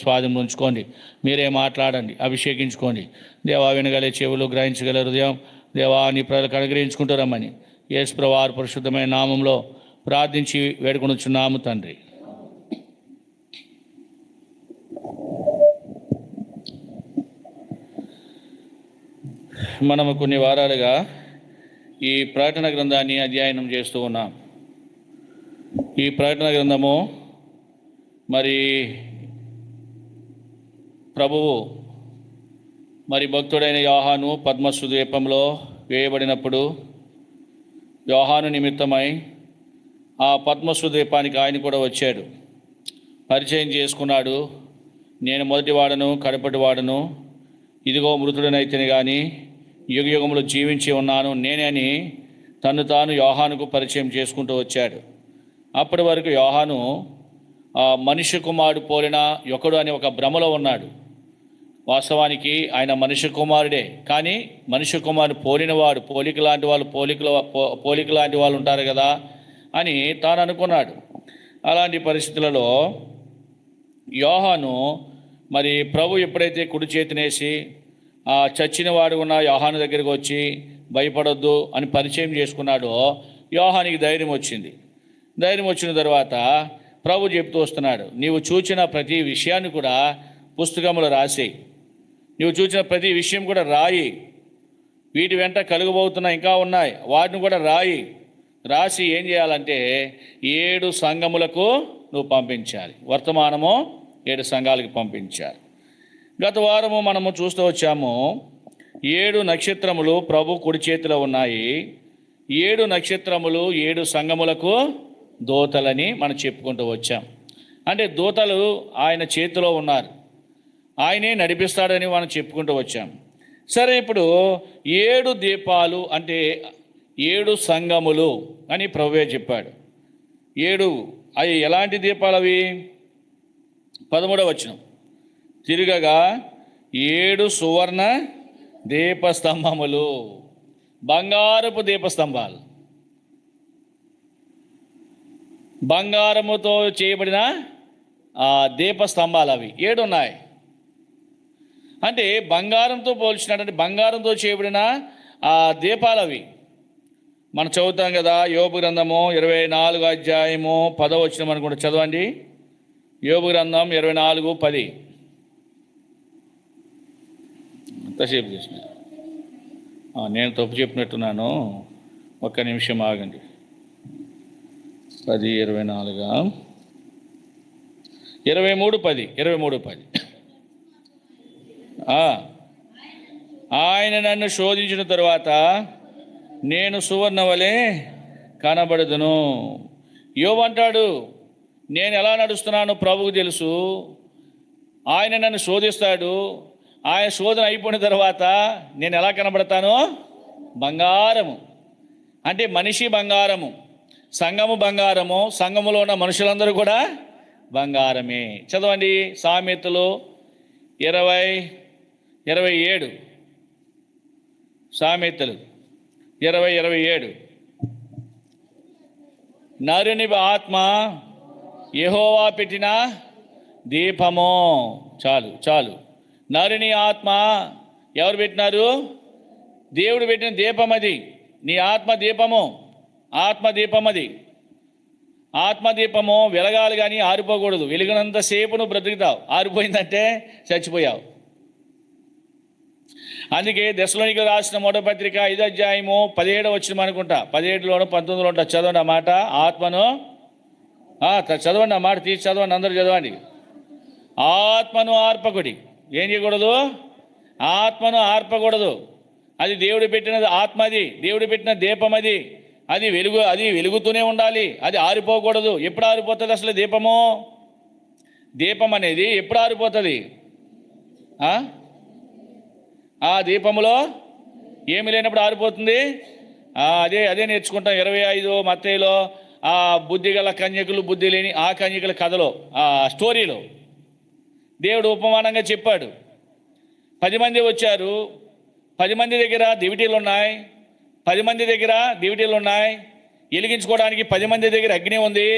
స్వాధీనం ఉంచుకోండి. మీరే మాట్లాడండి, అభిషేకించుకోండి. దేవా, వినగలే చెవులు, గ్రహించగల హృదయం దేవా నీ ప్రజలకు అనుగ్రహించుకుంటూ రమ్మని యేసు ప్రభువు వారి పరిశుద్ధమైన నామంలో ప్రార్థించి వేడుకొనుచున్నాము తండ్రి. మనము కొన్ని వారాలుగా ఈ ప్రకటన గ్రంథాన్ని అధ్యయనం చేస్తూ ఉన్నాం. ఈ ప్రకటన గ్రంథము మరి ప్రభువు భక్తుడైన యోహాను పద్మసు ద్వీపంలో వేయబడినప్పుడు యోహాను నిమిత్తమై ఆ పద్మసు ద్వీపానికి ఆయన కూడా వచ్చాడు, పరిచయం చేసుకున్నాడు. నేను మొదటివాడను, కడపటివాడను, ఇదిగో మృతుడనైతేనే కానీ యుగయుగములు జీవించి ఉన్నాను నేనే అని తను తాను యోహానుకు పరిచయం చేసుకుంటూ వచ్చాడు. అప్పటి వరకు యోహాను మనిషి కుమారుడు పోలిన ఒకడు అని ఒక భ్రమలో ఉన్నాడు. వాస్తవానికి ఆయన మనిషి కుమారుడే, కానీ మనిషి కుమారుడు పోలినవాడు, పోలిక లాంటి వాళ్ళు ఉంటారు కదా అని తాను అనుకున్నాడు. అలాంటి పరిస్థితులలో యోహాను ప్రభు ఎప్పుడైతే కుడి చేతినేసి చచ్చిన వాడు ఉన్న యోహాను దగ్గరికి వచ్చి భయపడొద్దు అని పరిచయం చేసుకున్నాడో యోహానికి ధైర్యం వచ్చింది. ధైర్యం వచ్చిన తర్వాత ప్రభు చెప్తూ వస్తున్నాడు, నీవు చూచిన ప్రతి విషయాన్ని కూడా పుస్తకంలో రాసేయి, నువ్వు చూసిన ప్రతి విషయం కూడా రాయి, వీటి వెంట కలుగబోతున్న ఇంకా ఉన్నాయి వాటిని కూడా రాసి ఏం చేయాలంటే 7 సంఘములకు నువ్వు పంపించాలి. వర్తమానము 7 సంఘాలకు పంపించాలి. గత వారము మనము చూస్తూ వచ్చాము, 7 నక్షత్రములు ప్రభు కుడి చేతిలో ఉన్నాయి. 7 నక్షత్రములు 7 సంఘములకు దూతలని మనం చెప్పుకుంటూ వచ్చాం. అంటే దూతలు ఆయన చేతిలో ఉన్నారు, ఆయనే నడిపిస్తాడని మనం చెప్పుకుంటూ వచ్చాం. సరే, ఇప్పుడు 7 దీపాలు అంటే 7 సంఘములు అని ప్రభువే చెప్పాడు. 7 అవి ఎలాంటి దీపాలు? అవి 13వ వచనం, తిరగగా 7 సువర్ణ దీపస్తంభములు, బంగారపు దీపస్తంభాలు, బంగారముతో చేయబడిన దీపస్తంభాలు అవి 7 ఉన్నాయి. అంటే బంగారంతో పోల్చినటువంటి బంగారంతో చేయబడిన దీపాలు అవి. మనం చదువుతాం కదా, యోబు గ్రంథము 24వ అధ్యాయము 10వ వచనం అనుకుంటే చదవండి. యోబు గ్రంథం 24:10. ఎంతసేపు చేసిన నేను తప్పు చెప్పినట్టున్నాను, ఒక్క నిమిషం ఆగండి. 10:24 23:10 ఆయన నన్ను శోధించిన తరువాత నేను సువర్ణ వలె కనబడదును. యోబు అంటాడు, నేను ఎలా నడుస్తున్నానో ప్రభువుకు తెలుసు. ఆయన నన్ను శోధిస్తాడు, ఆయన శోధన అయిపోయిన తర్వాత నేను ఎలా కనబడతానో బంగారము. అంటే మనిషి బంగారము, సంఘము బంగారము, సంఘములో ఉన్న మనుషులందరూ కూడా బంగారమే. చదవండి సామెతలు 20:27. సామెతలు 20:27. నరుని ఆత్మ యెహోవా పెట్టిన దీపము. చాలు. నరుని ఆత్మ ఎవరు పెట్టినారు? దేవుడు పెట్టిన దీపం అది. నీ ఆత్మదీపము, ఆత్మదీపము వెలగాలి కానీ ఆరిపోకూడదు. వెలిగినంతసేపు నువ్వు బ్రతుకుతావు, ఆరిపోయిందంటే చచ్చిపోయావు. అందుకే దెస్సలోనికీయులకు రాసిన 1వ పత్రిక 5వ అధ్యాయము 17వ వచనం అనుకుంటా, 17లోను 19లో ఉంటా. చదవండి ఆ మాట. ఆత్మను చదవండి, ఆ మాట తీసి చదవండి, అందరూ చదవండి. ఆత్మను ఆర్పకుడి. ఏం చేయకూడదు? ఆత్మను ఆర్పకూడదు. అది దేవుడు పెట్టినది ఆత్మ, అది దేవుడు పెట్టిన దీపం, అది వెలుగుతూనే ఉండాలి, అది ఆరిపోకూడదు. ఎప్పుడు ఆరిపోతుంది అసలు దీపము? దీపం అనేది ఎప్పుడు ఆరిపోతుంది? ఆ దీపములో ఏమి లేనప్పుడు ఆరిపోతుంది. అదే నేర్చుకుంటాం 25 మత్తయిలో బుద్ధి గల కన్యకులు, బుద్ధి లేని ఆ కన్యకుల కథలో, స్టోరీలో దేవుడు ఉపమానంగా చెప్పాడు. 10 మంది వచ్చారు, 10 మంది దగ్గర దివిటీలు ఉన్నాయి, 10 మంది దగ్గర దివిటీలు ఉన్నాయి, వెలిగించుకోవడానికి 10 మంది దగ్గర అగ్ని ఉంది.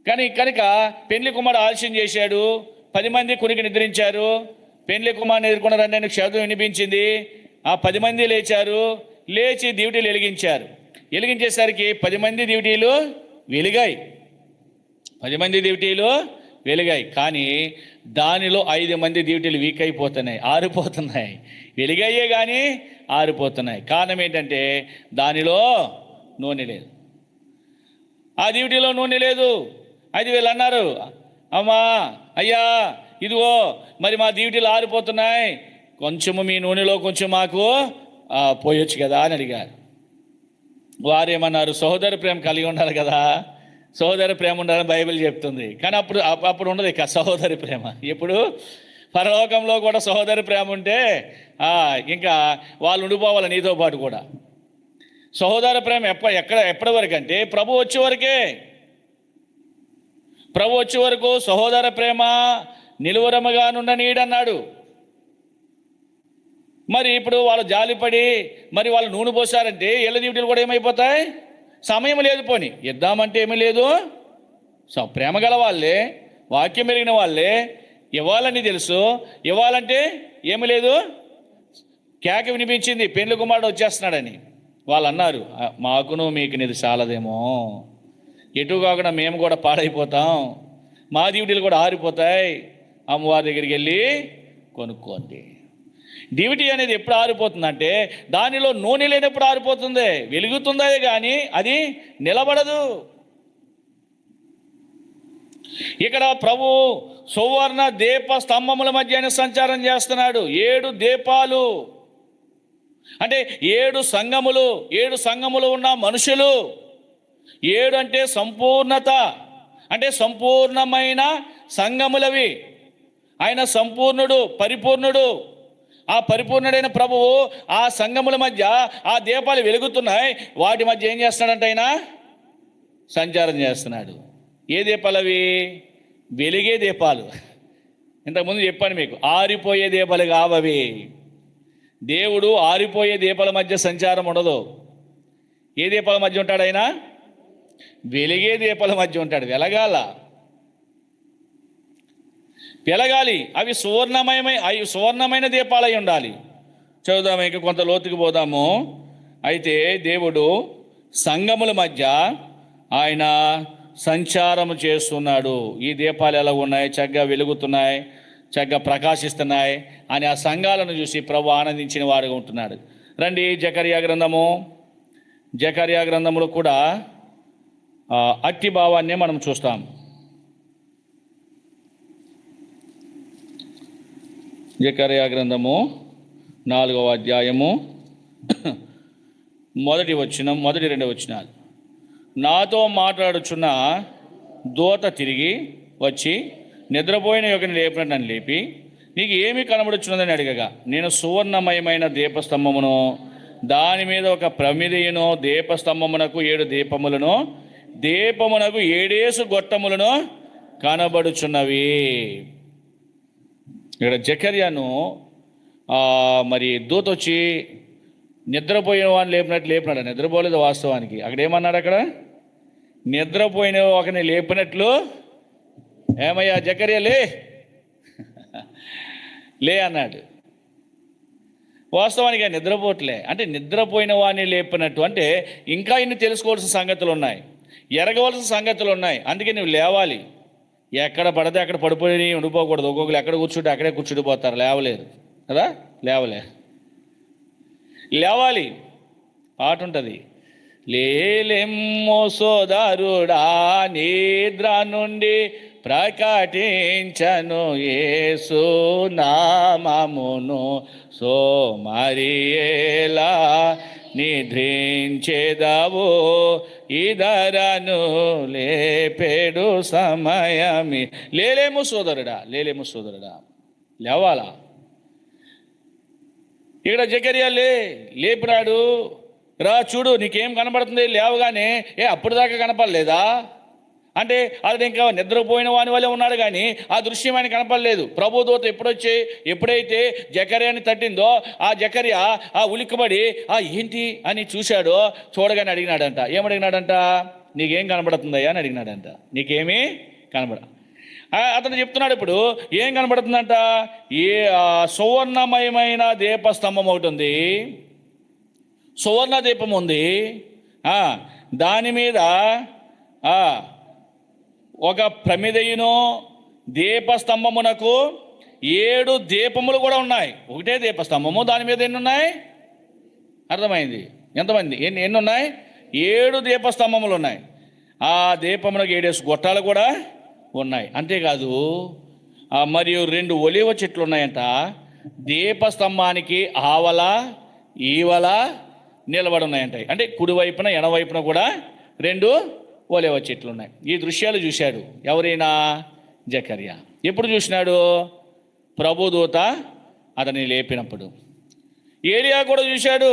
కనుక పెండ్లి కుమారుడు ఆలస్యం చేశాడు. 10 మంది కునికి నిద్రించారు. పెండ్లి కుమారుని ఎదుర్కొన్న రండి శబ్దం వినిపించింది. ఆ 10 మంది లేచారు. లేచి దివిటీలు వెలిగించేసరికి 10 మంది దివిటీలు వెలిగాయి. 10 మంది దివిటీలు వెలిగాయి. కానీ దానిలో 5 మంది దివిటీలు వీక్ అయిపోతున్నాయి, ఆరిపోతున్నాయి. వెలిగాయే కానీ ఆరిపోతున్నాయి. కారణం ఏంటంటే దానిలో నూనె లేదు. ఆ దివిటీలో నూనె లేదు. అయితే వీళ్ళు అన్నారు, అమ్మా అయ్యా ఇదిగో మరి మా దివిటీలు ఆరిపోతున్నాయి, కొంచెము మీ నూనెలో కొంచెం మాకు పోయొచ్చు కదా అని అడిగారు. వారేమన్నారు, సహోదర ప్రేమ కలిగి ఉండాలి కదా, సహోదర ప్రేమ ఉండాలని బైబిల్ చెప్తుంది. కానీ అప్పుడు ఉండదు ఇక సహోదరి ప్రేమ. ఇప్పుడు పరలోకంలో కూడా సహోదరి ప్రేమ ఉంటే ఇంకా వాళ్ళు ఉండిపోవాలి నీతో పాటు కూడా. సహోదర ప్రేమ ఎప్పటి వరకు అంటే ప్రభు వచ్చే వరకే. ప్రభు వచ్చే వరకు సహోదర ప్రేమ నిలువరముగా నుండనీడన్నాడు. మరి ఇప్పుడు వాళ్ళు జాలిపడి మరి వాళ్ళు నూనె పోసారంటే ఎల్ల దివిటీలు కూడా ఏమైపోతాయి? సమయం లేదు. పోని ఇద్దామంటే ఏమీ లేదు. ప్రేమ గల వాళ్ళే, వాక్యం పెరిగిన వాళ్ళే, ఇవ్వాలని తెలుసు, ఇవ్వాలంటే ఏమీ లేదు. కేక వినిపించింది, పెండ్లి కుమారుడు వచ్చేస్తున్నాడని. వాళ్ళు అన్నారు, మాకును మీకు నీది చాలదేమో, ఎటు కాకుండా మేము కూడా పాడైపోతాం, మా దివిటీలు కూడా ఆరిపోతాయి, అమ్మవారి దగ్గరికి వెళ్ళి కొనుక్కోండి. దివిటీ అనేది ఎప్పుడు ఆరిపోతుందంటే దానిలో నూనె లేనప్పుడు ఆరిపోతుంది. వెలుగుతుందే కానీ అది నిలబడదు. ఇక్కడ ప్రభు సువర్ణ దీప స్తంభముల మధ్య సంచారం చేస్తున్నాడు. 7 దీపాలు అంటే 7 సంఘములు, 7 సంఘములు ఉన్న మనుషులు. 7 అంటే సంపూర్ణత, అంటే సంపూర్ణమైన సంఘములవి. ఆయన సంపూర్ణుడు, పరిపూర్ణుడు. ఆ పరిపూర్ణుడైన ప్రభువు ఆ సంఘముల మధ్య ఆ దీపాలు వెలుగుతున్నాయి. వాటి మధ్య ఏం చేస్తున్నాడంటే ఆయన సంచారం చేస్తున్నాడు. ఏ దీపాలు అవి? వెలిగే దీపాలు. ఇంతకుముందు చెప్పాను మీకు, ఆరిపోయే దీపాలు కావవి. దేవుడు ఆరిపోయే దీపాల మధ్య సంచారం ఉండదు. ఏ దీపాల మధ్య ఉంటాడు ఆయన? వెలిగే దీపాల మధ్య ఉంటాడు. వెలగాలి. అవి సువర్ణమైన దీపాలు అయి ఉండాలి. చదువుదాము, ఇంకా కొంత లోతుకు పోదాము. అయితే దేవుడు సంఘముల మధ్య ఆయన సంచారము చేస్తున్నాడు. ఈ దీపాలు ఎలా ఉన్నాయి? చక్కగా వెలుగుతున్నాయి, చక్కగా ప్రకాశిస్తున్నాయి అని ఆ సంఘాలను చూసి ప్రభు ఆనందించిన వాడుగా ఉంటున్నాడు. రండి, జకర్యా గ్రంథములో కూడా అట్టి భావాన్ని మనం చూస్తాం. జకర్యా గ్రంథము 4వ అధ్యాయము మొదటి 2 వచనాలు. నాతో మాట్లాడుచున్న దూత తిరిగి వచ్చి నిద్రపోయిన యొక్కని లేపినట్టు నన్ను లేపి, నీకు ఏమి కనబడుచున్నదని అడగగా, నేను సువర్ణమయమైన దీపస్తంభమును, దాని మీద ఒక ప్రమిదయును, దీపస్తంభమునకు 7 దీపములను, దీపమునకు 7 గొట్టములను కనబడుచున్నవి. ఇక్కడ జకర్యాను మరి దూత వచ్చి నిద్రపోయిన వాడిని లేపినాడు. నిద్రపోలేదు వాస్తవానికి. అక్కడ ఏమన్నాడు? అక్కడ నిద్రపోయిన ఒకరిని లేపినట్లు, ఏమయ్యా జకర్యా లే అన్నాడు. వాస్తవానికి నిద్రపోవట్లే. అంటే నిద్రపోయిన వాడిని లేపినట్టు అంటే ఇంకా ఇన్ని తెలుసుకోవాల్సిన సంగతులు ఉన్నాయి, ఎరగవలసిన సంగతులు ఉన్నాయి. అందుకే నువ్వు లేవాలి. ఎక్కడ పడితే అక్కడ పడిపోయి ఉండిపోకూడదు. ఒక్కొక్కరు ఎక్కడ కూర్చుంటే అక్కడే కూర్చుండిపోతారు, లేవలేరు కదా. లేవాలి. పాట ఉంటుంది, లేలెమ్మో సోదరుడా నిద్ర నుండి ప్రకటించను యేసు నామమును, సోమరియేలా నిద్రించెదవు, ఇదరను లేపేడు సమయమి. లేలేము సోదరుడా లేవాలా. ఇక్కడ జకర్యా లేపినాడు. రా చూడు, నీకేం కనబడుతుంది? లేవగానే అప్పుడు దాకా కనపడలేదా అంటే అతడు ఇంకా నిద్రపోయిన వాని వల్లే ఉన్నాడు, కానీ ఆ దృశ్యం ఆయన కనపడలేదు. ప్రభుదూత ఎప్పుడైతే జకర్యాని తట్టిందో ఆ జకర్యా ఉలిక్కబడి ఏంటి అని చూశాడో, చూడగానే అడిగినాడంట. ఏమడిగినాడంట? నీకేం కనబడుతుందయ్యా అని అడిగినాడంట. నీకేమీ అతను చెప్తున్నాడు, ఇప్పుడు ఏం కనబడుతుందంట? సువర్ణమయమైన దీపస్తంభం ఒకటి ఉంది, సువర్ణ దీపం ఉంది, దాని మీద ఒక ప్రమిదయును, దీపస్తంభమునకు 7 దీపములు కూడా ఉన్నాయి. ఒకటే దీపస్తంభము, దాని మీద ఎన్ని ఉన్నాయి? అర్థమైంది? ఎంతమంది? ఎన్ని ఉన్నాయి? 7 దీపస్తంభములు ఉన్నాయి. ఆ దీపమునకు 7 గొట్టాలు కూడా ఉన్నాయి. అంతేకాదు మరియు 2 ఒలీవ చెట్లు ఉన్నాయంట. దీపస్తంభానికి ఆవల ఈవల నిలబడి ఉన్నాయంట. అంటే కుడివైపున ఎడవైపున కూడా 2 ఒలీవ చెట్లు ఉన్నాయి. ఈ దృశ్యాలు చూశాడు ఎవరైనా? జకర్యా. ఎప్పుడు చూసినాడు? ప్రభుదూత అతన్ని లేపినప్పుడు. ఏలియా కూడా చూశాడు.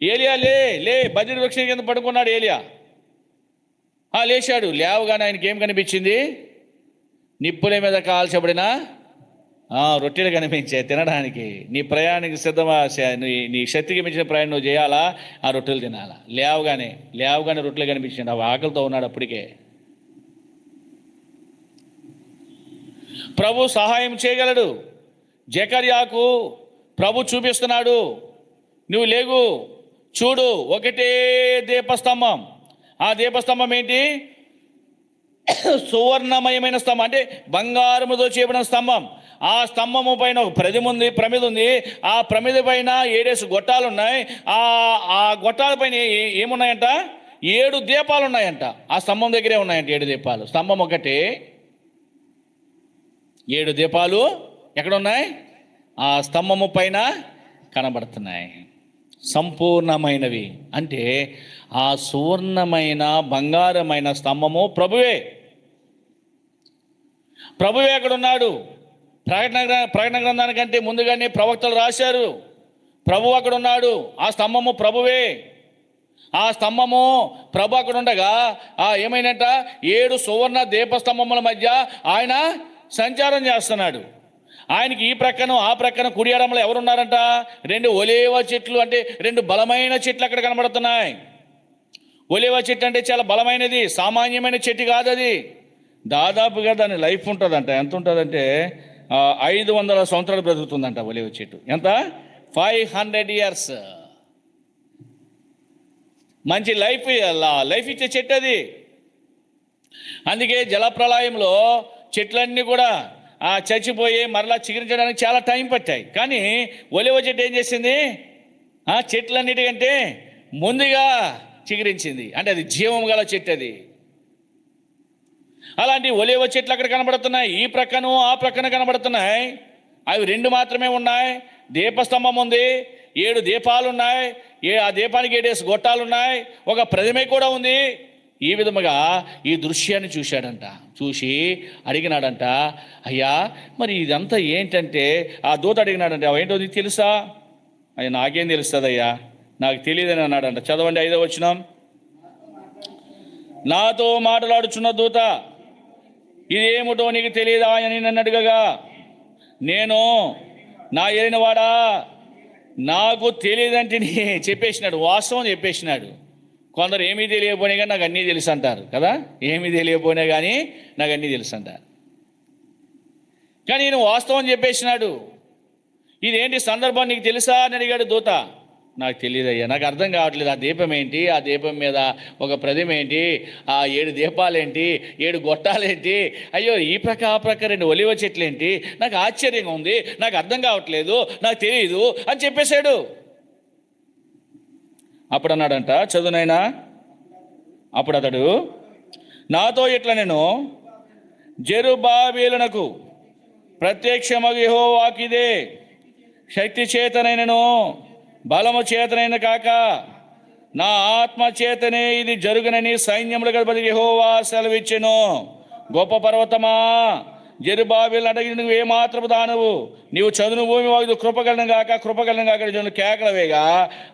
ఏలియా లే బద్రి వృక్షం కింద పడుకున్నాడు ఏలియా. లేచాడు. లేవగానే ఆయనకి ఏం కనిపించింది? నిప్పుల మీద కాల్చబడిన రొట్టెలు కనిపించాయి తినడానికి. నీ ప్రయాణానికి సిద్ధమా? నీ శక్తికి మించిన ప్రయాణం నువ్వు చేయాలా? ఆ రొట్టెలు తినాలా? లేవగానే రొట్టెలు కనిపించింది. అవి ఆకలితో ఉన్నాడు అప్పటికే. ప్రభు సహాయం చేయగలడు. జకర్యాకు ప్రభు చూపిస్తున్నాడు, నువ్వు లేగు, చూడు, ఒకటే దీపస్తంభం. ఆ దీపస్తంభం ఏంటి? సువర్ణమయమైన స్తంభం, అంటే బంగారముతో చేయబడిన స్తంభం. ఆ స్తంభము పైన ఒక ప్రమిద ఉంది. ఆ ప్రమిద పైన 7 గొట్టాలు ఉన్నాయి. ఆ గొట్టాల పైన ఏమున్నాయంట? 7 దీపాలు ఉన్నాయంట. ఆ స్తంభం దగ్గరే ఉన్నాయంట 7 దీపాలు. స్తంభం ఒకటే, 7 దీపాలు ఎక్కడ ఉన్నాయి? ఆ స్తంభము పైన కనబడుతున్నాయి. సంపూర్ణమైనవి. అంటే ఆ సువర్ణమైన బంగారమైన స్తంభము ప్రభువే. ఎక్కడున్నాడు? ప్రకటన గ్రంథానికంటే ముందుగానే ప్రవక్తలు రాశారు, ప్రభు అక్కడ ఉన్నాడు. ఆ స్తంభము ప్రభువే. ఆ స్తంభము ప్రభు అక్కడ ఉండగా ఏమైనట? 7 సువర్ణ దీపస్తంభముల మధ్య ఆయన సంచారం చేస్తున్నాడు. ఆయనకి ఈ ప్రక్కన ఆ ప్రక్కన కుడి ఎడమలో ఎవరున్నారంట? 2 ఒలీవ చెట్లు, అంటే 2 బలమైన చెట్లు అక్కడ కనబడుతున్నాయి. ఒలీవ చెట్టు అంటే చాలా బలమైనది, సామాన్యమైన చెట్టు కాదు అది. దాదాపుగా దాని లైఫ్ ఉంటుందంట. ఎంత ఉంటుందంటే 500 సంవత్సరాలు బ్రతుకుతుందంట ఒలీవ చెట్టు. ఎంత? 500 years. మంచి లైఫ్ ఇచ్చే చెట్టు అది. అందుకే జలప్రళయంలో చెట్లన్నీ కూడా చచ్చిపోయి మరలా చిగురించడానికి చాలా టైం పట్టాయి. కానీ ఒలీవ చెట్టు ఏం చేసింది? చెట్లన్నిటికంటే ముందుగా చిగురించింది. అంటే అది జీవం గల చెట్టు అది. అలాంటి ఒలీవ చెట్లు అక్కడ కనబడుతున్నాయి. ఈ ప్రక్కన ఆ ప్రక్కన కనబడుతున్నాయి. అవి 2 మాత్రమే ఉన్నాయి. దీపస్తంభం ఉంది, 7 దీపాలు ఉన్నాయి. ఆ దీపానికి 7 గొట్టాలు ఉన్నాయి. ఒక ప్రతిమ కూడా ఉంది. ఈ విధముగా ఈ దృశ్యాన్ని చూశాడంట. చూసి అడిగినాడంట, అయ్యా మరి ఇదంతా ఏంటంటే? ఆ దూత అడిగినాడంటే, ఏంటో నీకు తెలుసా? అయ్యా నాకేం తెలుస్తుంది అయ్యా, నాకు తెలియదని అన్నాడంట. చదవండి 5వ వచనం. నాతో మాట్లాడుచున్న దూత, ఇదేమిటో నీకు తెలియదా అని నన్ను అడగగా, నేను నా ఏలినవాడా, నాకు తెలియదంటే చెప్పేసినాడు. వాస్తవం చెప్పేసినాడు. కొందరు ఏమీ తెలియకపోయినా కానీ నాకు అన్నీ తెలుసు అంటారు కదా. ఏమీ తెలియకపోయినా కానీ నాకు అన్నీ తెలుసు అంటారు. కానీ ఈయన వాస్తవం చెప్పేసినాడు. ఇదేంటి సందర్భం నీకు తెలుసా అని అడిగాడు దూత. నాకు తెలియదయ్యా, నాకు అర్థం కావట్లేదు. ఆ దీపం ఏంటి? ఆ దీపం మీద ఒక ప్రతిమ ఏంటి? ఆ 7 దీపాలేంటి? 7 గొట్టాలేంటి? అయ్యో ఈ ప్రక్క ఆ ప్రక్క 2 ఒలీవ చెట్లు ఏంటి? నాకు ఆశ్చర్యంగా ఉంది, నాకు అర్థం కావట్లేదు, నాకు తెలియదు అని చెప్పేశాడు. అప్పుడు అన్నాడంట, చదువునైనా. అప్పుడు అతడు నాతో ఇట్లా, నేను జెరుబ్బాబెలునకు ప్రత్యక్షమగు యెహోవాకు ఇదే శక్తి చేతనైనను బలము చేతనైన కాక నా ఆత్మ చేతనే ఇది జరుగునని సైన్యములకు అధిపతి యెహోవా సెలవిచ్చెను. గొప్ప పర్వతమా, జెరుబ్బాబెలు అడిగి నువ్వు ఏమాత్రపు దానవు, నీవు చదును భూమి వాగు కృపగలను కాక జనులు కేకలవేగా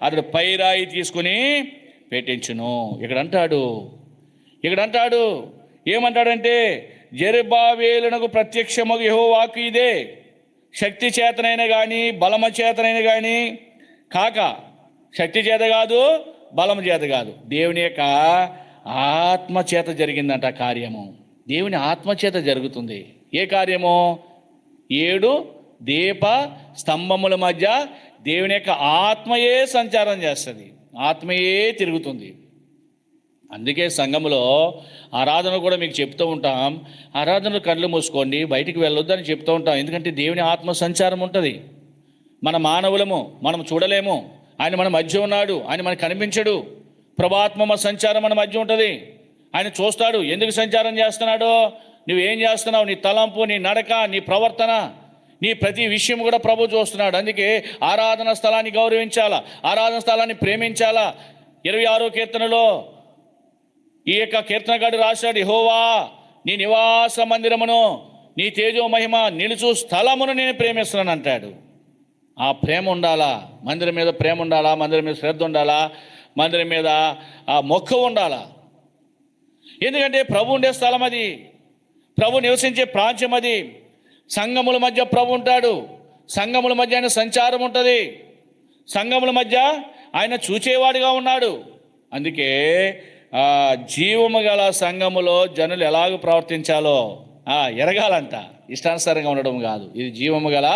అతడు పైరాయి తీసుకుని పెట్టించును. ఇక్కడ అంటాడు ఏమంటాడంటే, జెరుబ్బాబెలునకు ప్రత్యక్షమగు యెహోవాకు ఇదే శక్తి చేతనైన కానీ బలమ చేతనైన కానీ కాక, శక్తి చేత కాదు, బలము చేత కాదు, దేవుని యొక్క ఆత్మచేత జరిగిందంట కార్యము. దేవుని ఆత్మచేత జరుగుతుంది. ఏ కార్యము? 7 దీప స్తంభముల మధ్య దేవుని యొక్క ఆత్మయే సంచారం చేస్తుంది, ఆత్మయే తిరుగుతుంది. అందుకే సంఘములో ఆరాధన కూడా మీకు చెప్తూ ఉంటాం, ఆరాధన కళ్ళు మూసుకోండి, బయటికి వెళ్ళొద్దని చెప్తూ ఉంటాం. ఎందుకంటే దేవుని ఆత్మ సంచారం ఉంటుంది. మన మానవులము, మనం చూడలేము, ఆయన మన మధ్య ఉన్నాడు, ఆయన మనకు కనిపించడు. ప్రభాత్మ సంచారం మన మధ్య ఉంటుంది, ఆయన చూస్తాడు. ఎందుకు సంచారం చేస్తున్నాడో, నువ్వేం చేస్తున్నావు, నీ తలంపు, నీ నడక, నీ ప్రవర్తన, నీ ప్రతి విషయం కూడా ప్రభు చూస్తున్నాడు. అందుకే ఆరాధన స్థలాన్ని గౌరవించాలా, ఆరాధన స్థలాన్ని ప్రేమించాలా. 26వ కీర్తనలో ఈ యొక్క కీర్తనగాడు రాశాడు, యెహోవా నీ నివాస మందిరమును, నీ తేజో మహిమ నిలుచు స్థలమును నేను ప్రేమిస్తున్నాను అంటాడు. ఆ ప్రేమ ఉండాలా, మందిరం మీద ప్రేమ ఉండాలా, మందిరం మీద శ్రద్ధ ఉండాలా, మందిరం మీద ఆ మొక్కు ఉండాలా. ఎందుకంటే ప్రభు ఉండే స్థలం అది, ప్రభు నివసించే ప్రాంతం అది. సంఘముల మధ్య ప్రభు ఉంటాడు, సంఘముల మధ్య ఆయన సంచారం ఉంటుంది, సంఘముల మధ్య ఆయన చూచేవాడిగా ఉన్నాడు. అందుకే జీవము గల సంఘములో జనులు ఎలాగ ప్రవర్తించాలో ఎరగాలంట, ఇష్టానుసారంగా ఉండడం కాదు. ఇది జీవము గల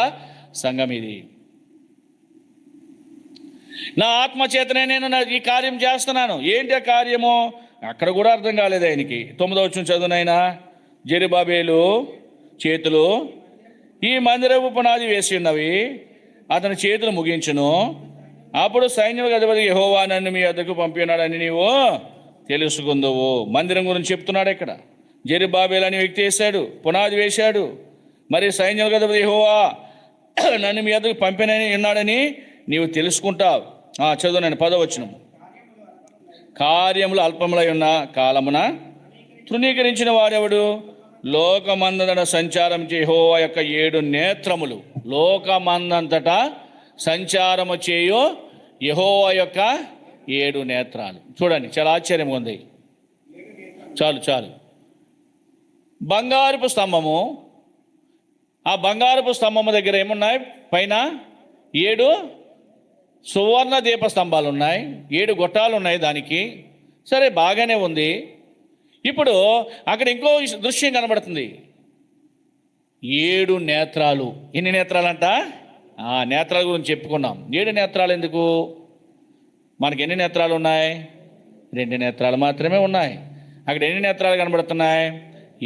సంఘం. ఇది నా ఆత్మచేతనే నేను ఈ కార్యం చేస్తున్నాను. ఏంటి ఆ కార్యము? అక్కడ కూడా అర్థం కాలేదు ఆయనకి. 9వ వచనం చదువునైనా, జెరుబ్బాబెలు చేతులు ఈ మందిరపు పునాది వేసి ఉన్నవి, అతని చేతులు ముగించును. అప్పుడు సైన్యములకు అధిపతి యెహోవా నన్ను మీ వద్దకు పంపినాడని నీవు తెలుసుకుందువు. మందిరం గురించి చెప్తున్నాడు ఇక్కడ. జెరుబ్బాబెలు అనే వ్యక్తి వేశాడు, పునాది వేశాడు. మరి సైన్యములకు అధిపతి యెహోవా నన్ను మీ వద్దకు పంపినని ఉన్నాడని నీవు తెలుసుకుంటావు. చదువునండి 10వ వచనం. కార్యములు అల్పములై ఉన్న కాలమున తృణీకరించిన వాడెవడు? లోకమందంతటా సంచారం చే యెహోవా యొక్క 7 నేత్రములు. లోకమందంతటా సంచారము చేయు యెహోవా యొక్క 7 నేత్రాలు. చూడండి, చాలా ఆశ్చర్యంగా ఉంది. చాలు. బంగారపు స్తంభము, ఆ బంగారపు స్తంభము దగ్గర ఏమున్నాయి? పైన 7 సువర్ణ దీప స్తంభాలు ఉన్నాయి, 7 గొట్టాలు ఉన్నాయి దానికి. సరే, బాగానే ఉంది. ఇప్పుడు అక్కడ ఇంకో దృశ్యం కనబడుతుంది. 7 నేత్రాలు. ఎన్ని నేత్రాలంట? నేత్రాల గురించి చెప్పుకున్నాం. 7 నేత్రాలు ఎందుకు? మనకి ఎన్ని నేత్రాలు ఉన్నాయి? 2 నేత్రాలు మాత్రమే ఉన్నాయి. అక్కడ ఎన్ని నేత్రాలు కనబడుతున్నాయి?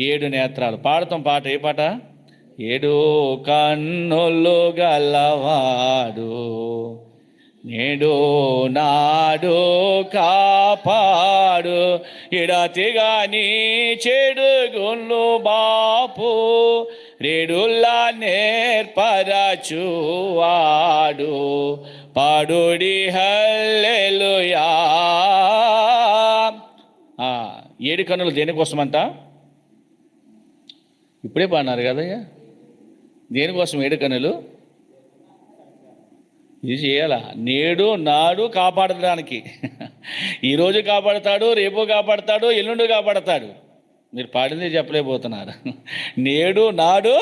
7 నేత్రాలు. పాడతాం పాట. ఏ పాట? 7 కన్నులు గలవాడు నేడు నాడు కాపాడు, ఎడతిగా నీ చెడుగుళ్ళు బాపు, రేడుల్లా నేర్పరచువాడు, పాడుడి హల్లెలూయా. 7 కన్నులు దేనికోసమంట? ఇప్పుడే పాడినారు కదయ్యా. దేనికోసం 7 కన్నులు? ఇది చేయాలా? నేడు నాడు కాపాడడానికి. ఈరోజు కాపాడతాడు, రేపు కాపాడతాడు, ఎల్లుండి కాపాడతాడు. మీరు పాడింది చెప్పలేకపోతున్నారు. నేడు నాడు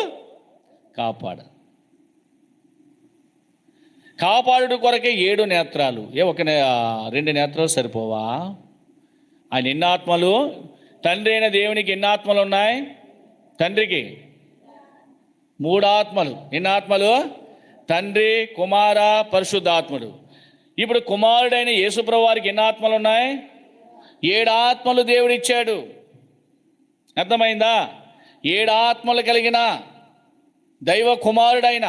కాపాడు కొరకే 7 నేత్రాలు. 2 నేత్రాలు సరిపోవా? ఆయన ఎన్ని ఆత్మలు? తండ్రి అయిన దేవునికి ఎన్ని ఆత్మలు ఉన్నాయి? తండ్రికి 3 ఆత్మలు. ఎన్ని ఆత్మలు? తండ్రి, కుమార, పరిశుద్ధాత్ముడు. ఇప్పుడు కుమారుడైన యేసుప్రభు వారికి ఎన్ని ఆత్మలు ఉన్నాయి? 7 ఆత్మలు దేవుడిచ్చాడు. అర్థమైందా? 7 ఆత్మలు కలిగిన దైవ కుమారుడైన,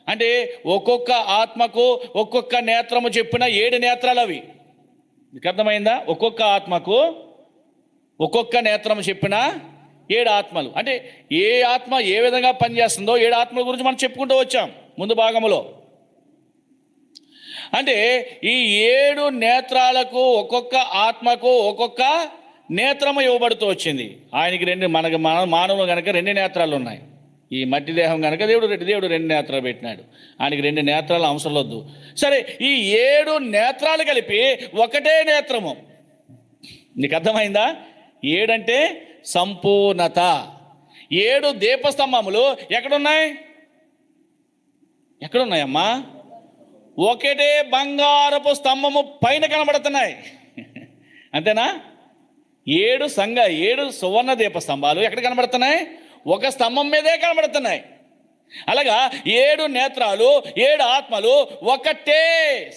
అంటే ఒక్కొక్క ఆత్మకు ఒక్కొక్క నేత్రము చెప్పిన 7 నేత్రాలు అవి. మీకు అర్థమైందా? ఒక్కొక్క ఆత్మకు ఒక్కొక్క నేత్రము చెప్పిన 7 ఆత్మలు. అంటే ఏ ఆత్మ ఏ విధంగా పనిచేస్తుందో 7 ఆత్మల గురించి మనం చెప్పుకుంటూ వచ్చాం ముందు భాగంలో. అంటే ఈ 7 నేత్రాలకు ఒక్కొక్క ఆత్మకు ఒక్కొక్క నేత్రము ఇవ్వబడుతూ వచ్చింది. ఆయనకి 2, మనకు మానవులు కనుక 2 నేత్రాలు ఉన్నాయి. ఈ మట్టి దేహం కనుక దేవుడు 2 నేత్రాలు పెట్టినాడు. ఆయనకి 2 నేత్రాలు అవసరం వద్దు. సరే, ఈ 7 నేత్రాలు కలిపి ఒకటే నేత్రము. నీకు అర్థమైందా? 7 అంటే సంపూర్ణత. 7 దీపస్తంభములు ఎక్కడున్నాయమ్మా? ఒకటే బంగారపు స్తంభము పైన కనబడుతున్నాయి. అంతేనా? ఏడు సువర్ణ దీప స్తంభాలు ఎక్కడ కనబడుతున్నాయి? ఒక స్తంభం మీదే కనబడుతున్నాయి. అలాగా 7 నేత్రాలు, 7 ఆత్మలు ఒకటే,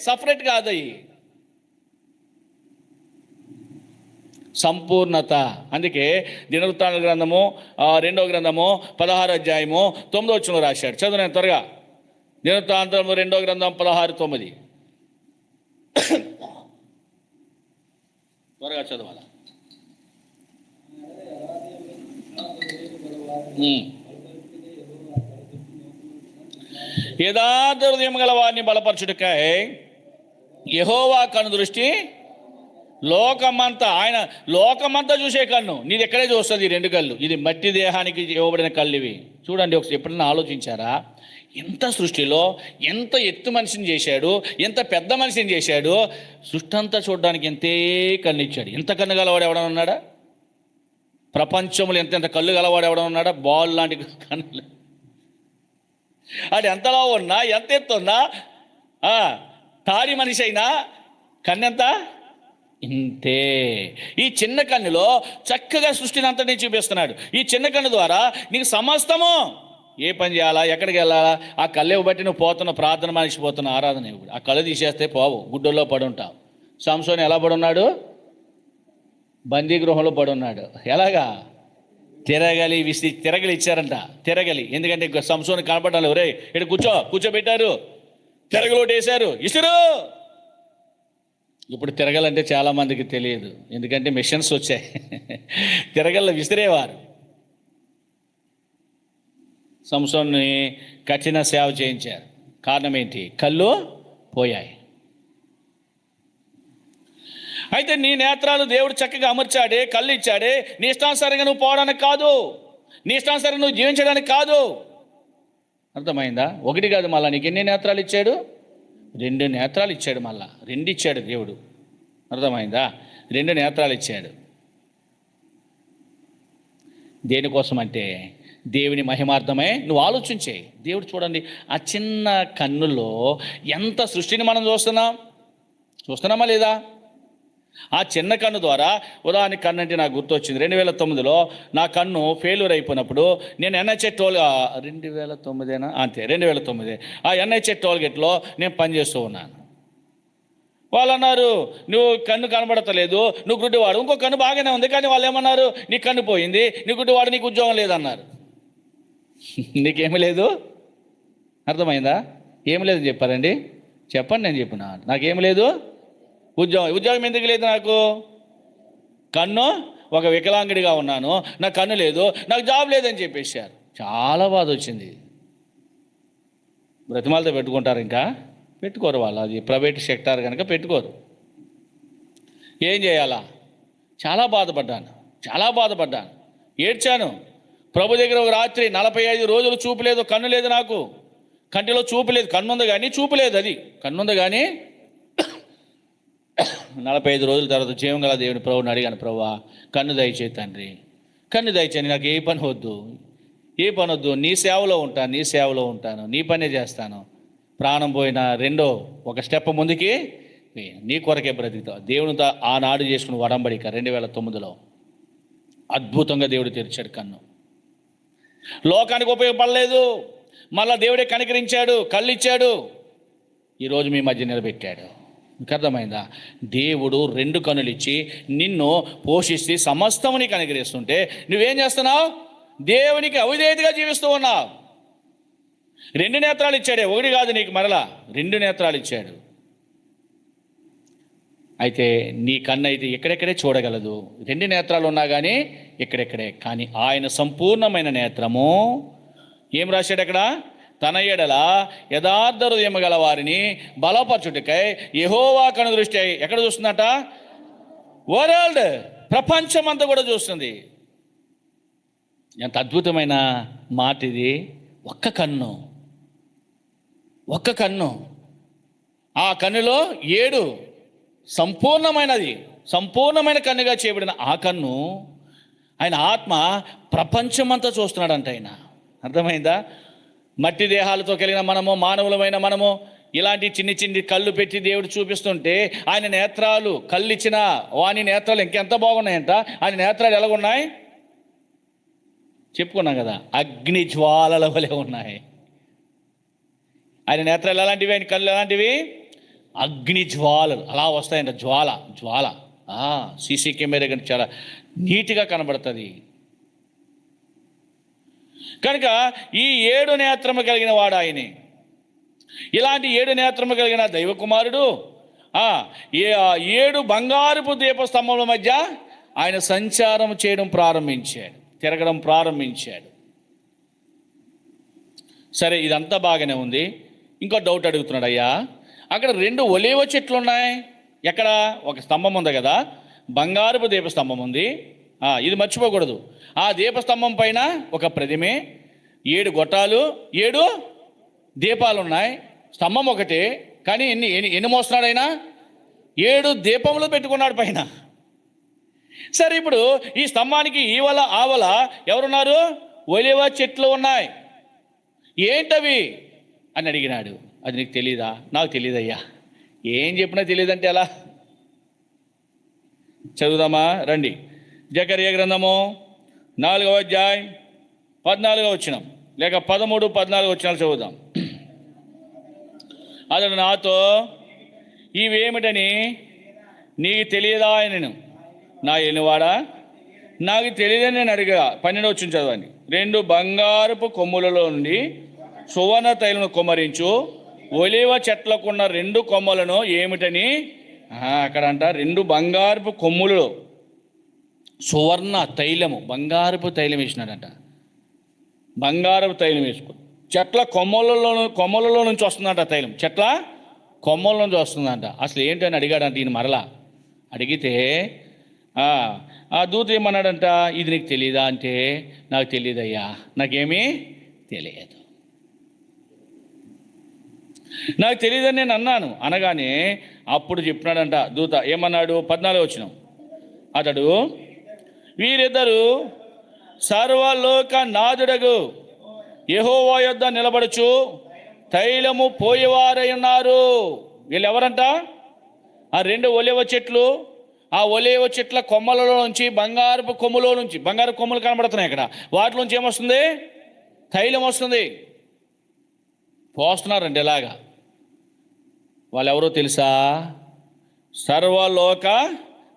సపరేట్ కాదు. సంపూర్ణత. అందుకే దినవృత్తాంతాల గ్రంథము 2వ గ్రంథము 16వ అధ్యాయము 9వ వచనంలో రాశాడు. చదువు నేను త్వరగా. దినవృత్తాంతము 2వ గ్రంథం 16:9. త్వరగా చదవాల. యథార్థ హృదయం గల వారిని బలపరచుటకై యెహోవా కన్ను దృష్టి లోకమంతా చూసే కన్ను నీది ఎక్కడే చూస్తుంది. 2 కళ్ళు. ఇది మట్టి దేహానికి ఇవ్వబడిన కళ్ళు ఇవి. చూడండి, ఒకసారి ఎప్పుడైనా ఆలోచించారా? ఎంత సృష్టిలో ఎంత ఎత్తు మనిషిని చేశాడు, ఎంత పెద్ద మనిషిని చేశాడు. సృష్టి అంతా చూడడానికి ఎంతే కన్ను ఇచ్చాడు. ఎంత కన్ను గలవాడు ఎవడన్నా ఉన్నాడా? ప్రపంచంలో ఎంత కళ్ళు గలవాడు ఎవడన్నా ఉన్నాడా? బాల్ లాంటి కన్నులు. అది ఎంతలా ఉన్నా, ఎంత ఎత్తు ఉన్నా, తాడి మనిషి అయినా కన్నెంత ఇంతే. ఈ చిన్న కన్నులో చక్కగా సృష్టిని అంతటినీ చూపిస్తున్నాడు. ఈ చిన్న కన్ను ద్వారా నీకు సమస్తము ఏ పని చేయాలా, ఎక్కడికి వెళ్ళాలా, ఆ కళ్ళెవు బట్టి నువ్వు పోతున్నావు, ప్రార్థన మనిషి పోతున్నావు, ఆరాధన ఇప్పుడు ఆ కళ్ళు తీసేస్తే పోవు, గుడ్డల్లో పడి ఉంటావు. సంసోను ఎలా పడున్నాడు? బందీ గృహంలో పడున్నాడు. ఎలాగా? తిరగలి ఇచ్చారంట. తిరగలి. ఎందుకంటే సంసోను కనపడడం లేదు. రే ఇక్కడ కూర్చోబెట్టారు, తిరగలోటి వేశారు, ఇసురు. ఇప్పుడు తిరగలంటే చాలామందికి తెలియదు, ఎందుకంటే మిషన్స్ వచ్చాయి. తిరగల్లో విసిరేవారు. సంసోన్ని కఠిన సేవ చేయించారు. కారణం ఏంటి? కళ్ళు పోయాయి. అయితే నీ నేత్రాలు దేవుడు చక్కగా అమర్చాడే, కళ్ళు ఇచ్చాడే, నీ ఇష్టానుసారంగా నువ్వు పోవడానికి కాదు, నీ ఇష్టానుసారంగా నువ్వు జీవించడానికి కాదు. అర్థమైందా? 1 కాదు, మళ్ళీ నీకు ఎన్ని నేత్రాలు ఇచ్చాడు? 2 నేత్రాలు ఇచ్చాడు. మళ్ళా 2 ఇచ్చాడు దేవుడు. అర్థమైందా? 2 నేత్రాలు ఇచ్చాడు. దేనికోసం అంటే దేవుని మహిమార్థమే. నువ్వు ఆలోచించే. దేవుడు చూడండి, ఆ చిన్న కన్నుల్లో ఎంత సృష్టిని మనం చూస్తున్నామా లేదా? ఆ చిన్న కన్ను ద్వారా, ఉదాహరణకి కన్ను అంటే నాకు గుర్తొచ్చింది. 2009లో నా కన్ను ఫెయిల్యూర్ అయిపోయినప్పుడు నేను NHA 2009 అంతే 2009 ఆ NHA టోల్గేట్లో నేను పనిచేస్తూ ఉన్నాను. వాళ్ళు అన్నారు, నువ్వు కన్ను కనబడతలేదు, నువ్వు గుడ్డివాడు. ఇంకో కన్ను బాగానే ఉంది, కానీ వాళ్ళు ఏమన్నారు? నీ కన్ను పోయింది, నీ గుడ్డివాడు, నీకు ఉద్యోగం లేదన్నారు. నీకేమీ లేదు. అర్థమైందా? ఏమి లేదని చెప్పారండి? చెప్పండి. నేను చెప్పిన నాకేమి లేదు. ఉద్యోగం ఎందుకు లేదు? నాకు కన్ను, ఒక వికలాంగుడిగా ఉన్నాను, నాకు కన్ను లేదు, నాకు జాబ్ లేదని చెప్పేశారు. చాలా బాధ వచ్చింది. బ్రతిమాలతో పెట్టుకుంటారు, ఇంకా పెట్టుకోరు వాళ్ళు. అది ప్రైవేట్ సెక్టార్ కనుక పెట్టుకోరు. ఏం చేయాలా? చాలా బాధపడ్డాను, ఏడ్చాను. ప్రభు దగ్గర ఒక రాత్రి 45 రోజులు చూపు లేదు, కన్ను లేదు, నాకు కంటిలో చూపు లేదు. కన్నుంది కానీ చూపు లేదు. అది కన్నుంది కానీ 45 రోజుల తర్వాత జీవం గల దేవుని ప్రభువుని అడిగాను, ప్రభువా కన్ను దయచేయి తండ్రి, కన్ను దయచేయి, నాకు ఏ పని వద్దు, నీ సేవలో ఉంటాను, నీ పనే చేస్తాను. ప్రాణం పోయిన ఒక స్టెప్ ముందుకి నీ కొరకే బ్రతుకుతావు. దేవునితో ఆనాడు చేసుకుని వడంబడిక 2009లో అద్భుతంగా దేవుడు తెరిచాడు కన్ను. లోకానికి ఉపయోగపడలేదు, మళ్ళా దేవుడే కనికరించాడు, కళ్ళు ఇచ్చాడు, ఈరోజు మీ మధ్య నిలబెట్టాడు. మీకు అర్థమైందా? దేవుడు 2 కన్నులు ఇచ్చి నిన్ను పోషిస్తే సమస్తము నీకు అనుగ్రహిస్తుంటే నువ్వేం చేస్తున్నావు? దేవునికి అవిధేయతగా జీవిస్తూ ఉన్నావు. 2 నేత్రాలు ఇచ్చాడే, 1 కాదు నీకు, మరలా 2 నేత్రాలు ఇచ్చాడు. అయితే నీ కన్ను అయితే ఎక్కడెక్కడే చూడగలదు. 2 నేత్రాలు ఉన్నా కానీ ఎక్కడెక్కడే. కానీ ఆయన సంపూర్ణమైన నేత్రము ఏం రాశాడు అక్కడ? తన ఎడల యథార్థ హృదయం గల వారిని బలపరచుటకై యెహోవా కన్ను దృష్టి ఎక్కడ చూస్తుందట? వరల్డ్, ప్రపంచం అంతా కూడా చూస్తుంది. ఎంత అద్భుతమైన మాట ఇది. ఒక్క కన్ను, ఆ కన్నులో 7 సంపూర్ణమైన కన్నుగా చేయబడిన ఆ కన్ను, ఆయన ఆత్మ ప్రపంచమంతా చూస్తున్నాడంట ఆయన. అర్థమైందా? మట్టి దేహాలతో కలిగిన మనము, మానవులమైన మనము ఇలాంటి చిన్ని చిన్ని కళ్ళు పెట్టి దేవుడు చూపిస్తుంటే ఆయన నేత్రాలు, కళ్ళు ఇచ్చిన వాని నేత్రాలు ఇంకెంత బాగున్నాయంట. ఆయన నేత్రాలు ఎలాగున్నాయి చెప్పుకున్నాం కదా, అగ్ని జ్వాలల వలె ఉన్నాయి. ఆయన నేత్రాలు ఎలాంటివి, ఆయన కళ్ళు ఎలాంటివి, అగ్ని జ్వాలలు అలా వస్తాయంట. జ్వాల జ్వాల సీసీ కెమెరా కానీ చాలా నీట్గా కనబడుతుంది. కనుక ఈ 7 నేత్రము కలిగిన వాడు ఆయనే. ఇలాంటి 7 నేత్రము కలిగిన దైవ కుమారుడు 7 బంగారపు దీపస్తంభముల మధ్య ఆయన సంచారం చేయడం ప్రారంభించాడు, తిరగడం ప్రారంభించాడు. సరే, ఇదంతా బాగానే ఉంది. ఇంకో డౌట్ అడుగుతున్నాడు, అయ్యా అక్కడ 2 ఒలీవ చెట్లు ఉన్నాయి. ఎక్కడ? ఒక స్తంభం ఉంది కదా, బంగారపు దీపస్తంభం ఉంది. ఇది మర్చిపోకూడదు. ఆ దీపస్తంభం పైన ఒక ప్రతిమే, 7 గొట్టాలు, 7 దీపాలు ఉన్నాయి. స్తంభం ఒకటే, కానీ ఎన్ని మోస్తున్నాడు ఆయన? 7 దీపములు పెట్టుకున్నాడు పైన. సరే, ఇప్పుడు ఈ స్తంభానికి ఈవల ఆవల ఎవరున్నారు? ఒలీవ చెట్లు ఉన్నాయి. ఏంటవి అని అడిగినాడు. అది నీకు తెలీదా? నాకు తెలియదయ్యా. ఏం చెప్పినా తెలియదంటే ఎలా? చదువుదామా రండి. జకర్యా గ్రంథము 4వ అధ్యాయం 14వ వచనం, లేక 13, 14 వచనాలు చదువుదాం. అతడు నాతో, ఇవేమిటని నీకు తెలియదా ఆయనను. నా ఎనివాడా, నాకు తెలియదని నేను అడిగా. 12వ వచనం చదవండి. 2 బంగారపు కొమ్ములలో నుండి సువర్ణ తైలను కొమ్మరించు, ఒలీవ చెట్లకున్న 2 కొమ్మలను ఏమిటని అక్కడ అంట. 2 బంగారపు కొమ్ములలో సువర్ణ తైలము, బంగారపు తైలం వేసినాడంట. బంగారపు తైలం వేసుకో, చెట్ల కొమ్మలలో నుంచి వస్తుందంట తైలం, చెట్ల కొమ్మల నుంచి వస్తుందంట. అసలు ఏంటని అడిగాడంట ఈయన. మరలా అడిగితే ఆ దూత ఏమన్నాడంట, ఇది నీకు తెలియదా అంటే, నాకు తెలియదయ్యా, నాకేమీ తెలియదు, నాకు తెలియదని నేను అన్నాను. అనగానే అప్పుడు చెప్పినాడంట దూత. ఏమన్నాడు? 14వ వచనం. అతడు, వీరిద్దరు సర్వలోక నాథుడగు యెహోవా యొద్ద నిలబడుచు తైలము పోయేవారై ఉన్నారు. వీళ్ళు ఎవరంట? ఆ 2 ఒలీవ చెట్లు. ఆ ఒలీవ చెట్ల కొమ్మలలో నుంచి, బంగారపు కొమ్ములో నుంచి, బంగారపు కొమ్ములు కనబడుతున్నాయి ఇక్కడ, వాటిలోంచి ఏమొస్తుంది? తైలం వస్తుంది. పోస్తున్నారండి ఇలాగా. వాళ్ళు ఎవరో తెలుసా? సర్వలోక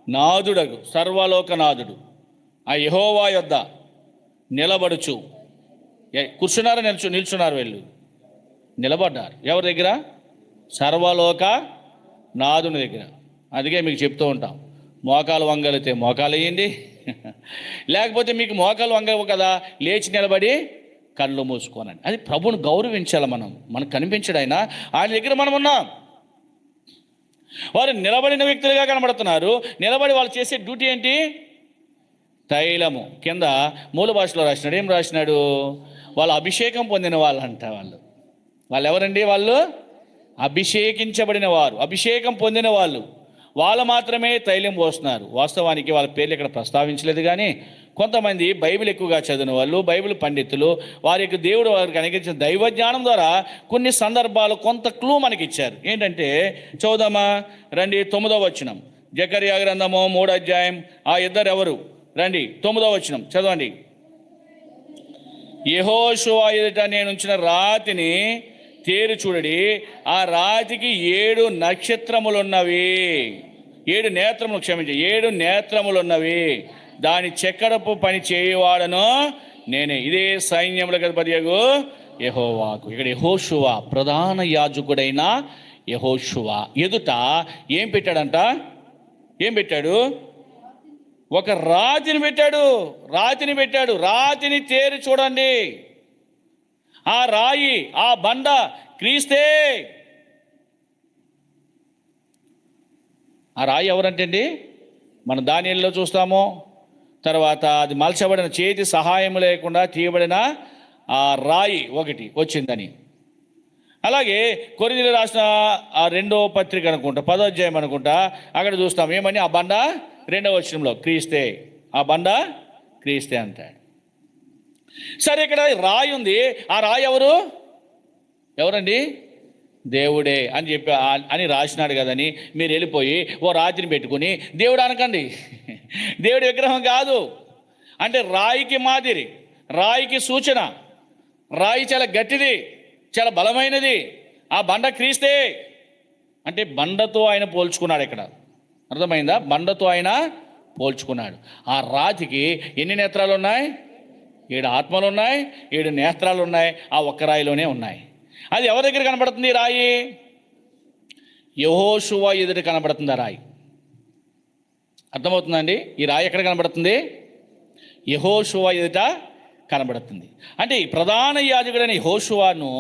నాథుడగు, సర్వలోక నాథుడు ఆ యెహోవా యొద్ద నిలబడుచు. కూర్చున్నారా? నిల్చున్నారు. వీళ్ళు నిలబడ్డారు. ఎవరి దగ్గర? సర్వలోక నాథుని దగ్గర. అందుకే మీకు చెప్తూ ఉంటాం, మోకాలు వంగలితే మోకాలు వేయండి, లేకపోతే మీకు మోకాలు వంగవు కదా, లేచి నిలబడి కళ్ళు మూసుకోనండి. అది ప్రభువుని గౌరవించాలి. మనకు కనిపించడు ఆయన దగ్గర మనం ఉన్నాం. వారు నిలబడిన వ్యక్తులుగా కనబడుతున్నారు. నిలబడి వాళ్ళు చేసే డ్యూటీ ఏంటి? తైలము. కింద మూల భాషలో రాసినాడు. ఏం రాసినాడు? వాళ్ళు అభిషేకం పొందిన వాళ్ళు అంట. వాళ్ళు ఎవరండి? వాళ్ళు అభిషేకించబడిన వారు, అభిషేకం పొందిన వాళ్ళు మాత్రమే తైలం పోస్తున్నారు. వాస్తవానికి వాళ్ళ పేర్లు ఇక్కడ ప్రస్తావించలేదు, కానీ కొంతమంది బైబిల్ ఎక్కువగా చదివిన వాళ్ళు, బైబిల్ పండితులు, వారి యొక్క దేవుడు వారికి అనుగ్రహించిన దైవజ్ఞానం ద్వారా కొన్ని సందర్భాలు కొంత క్లూ మనకి ఇచ్చారు. ఏంటంటే చదువుదామా రండి. 9వ వచనం, జకర్యా గ్రంథము 3వ అధ్యాయం. ఆ ఇద్దరు ఎవరు? రండి, 9వ వచనం చదవండి. యెహోషువ ఎదుట నేను ఉంచిన రాతిని తేరు చూడడి, ఆ రాతికి 7 నక్షత్రములున్నవి. 7 నేత్రములు, క్షమించి 7 నేత్రములున్నవి. దాని చెక్కడపు పని చేయవాడను నేనే, ఇదే సైన్యములకు అధిపతియగు యెహోవాకు. ఇక్కడ యెహోషువ, ప్రధాన యాజకుడైన యెహోషువ ఎదుట ఏం పెట్టాడంట? ఏం పెట్టాడు? ఒక రాతిని పెట్టాడు. రాతిని తేరి చూడండి. ఆ రాయి, ఆ బండ క్రీస్తే. ఆ రాయి ఎవరంటే అండి, మన దానియేలులో చూస్తాము. తర్వాత అది మలచబడిన, చేతి సహాయం లేకుండా తీయబడిన ఆ రాయి ఒకటి వచ్చిందని. అలాగే కొరింథీయులకు రాసిన ఆ 2వ పత్రిక అనుకుంటా, 10వ అధ్యాయం అనుకుంటా, అక్కడ చూస్తాం ఏమని? ఆ బండ 2వ వచనంలో క్రీస్తే, ఆ బండ క్రీస్తే అంటాడు. సరే, ఇక్కడ రాయి ఉంది. ఆ రాయి ఎవరండి? దేవుడే అని చెప్పి అని రాసినాడు కదని మీరు వెళ్ళిపోయి ఓ రాతిని పెట్టుకుని దేవుడు అనకండి. దేవుడి విగ్రహం కాదు. అంటే రాయికి మాదిరి, రాయికి సూచన. రాయి చాలా గట్టిది, చాలా బలమైనది. ఆ బండ క్రీస్తే అంటే బండతో ఆయన పోల్చుకున్నాడు. ఇక్కడ అర్థమైందా? బండతో ఆయన పోల్చుకున్నాడు. ఆ రాతికి ఎన్ని నేత్రాలు ఉన్నాయి? 7 ఆత్మలు ఉన్నాయి, 7 నేత్రాలు ఉన్నాయి. ఆ ఒక్క రాయిలోనే ఉన్నాయి. అది ఎవరి దగ్గర కనబడుతుంది? రాయి యెహోషువ ఎదుట కనబడుతుంది. ఆ రాయి అర్థమవుతుందండి? ఈ రాయి ఎక్కడ కనబడుతుంది? యెహోషువ ఎదుట కనబడుతుంది. అంటే ఈ ప్రధాన యాజకుడైన యెహోషువను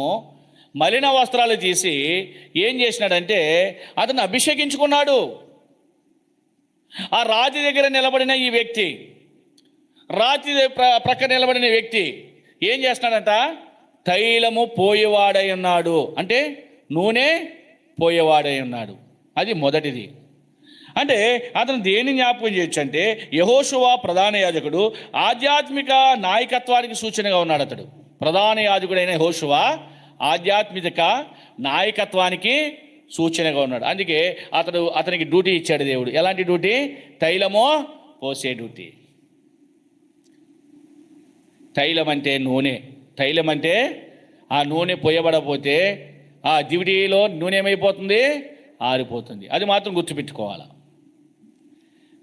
మలిన వస్త్రాలు తీసి ఏం చేసినాడంటే అతను అభిషేకించుకున్నాడు. ఆ రాతి దగ్గర నిలబడిన ఈ వ్యక్తి, రాతి ప్రక్క నిలబడిన వ్యక్తి ఏం చేస్తున్నాడంట? తైలము పోయేవాడై ఉన్నాడు. అంటే నూనె పోయేవాడై ఉన్నాడు. అది మొదటిది. అంటే అతను దేన్ని జ్ఞాపకం చేయొచ్చు అంటే యెహోషువ ప్రధాన యాజకుడు ఆధ్యాత్మిక నాయకత్వానికి సూచనగా ఉన్నాడు. అతడు ప్రధాన యాజకుడైన యెహోషువ ఆధ్యాత్మిక నాయకత్వానికి సూచనగా ఉన్నాడు. అందుకే అతనికి డ్యూటీ ఇచ్చాడు దేవుడు. ఎలాంటి డ్యూటీ? తైలమో పోసే డ్యూటీ. తైలం అంటే నూనె. తైలం అంటే ఆ నూనె పోయబడపోతే ఆ దివిటీలో నూనె ఏమైపోతుంది? ఆరిపోతుంది. అది మాత్రం గుర్తుపెట్టుకోవాలి.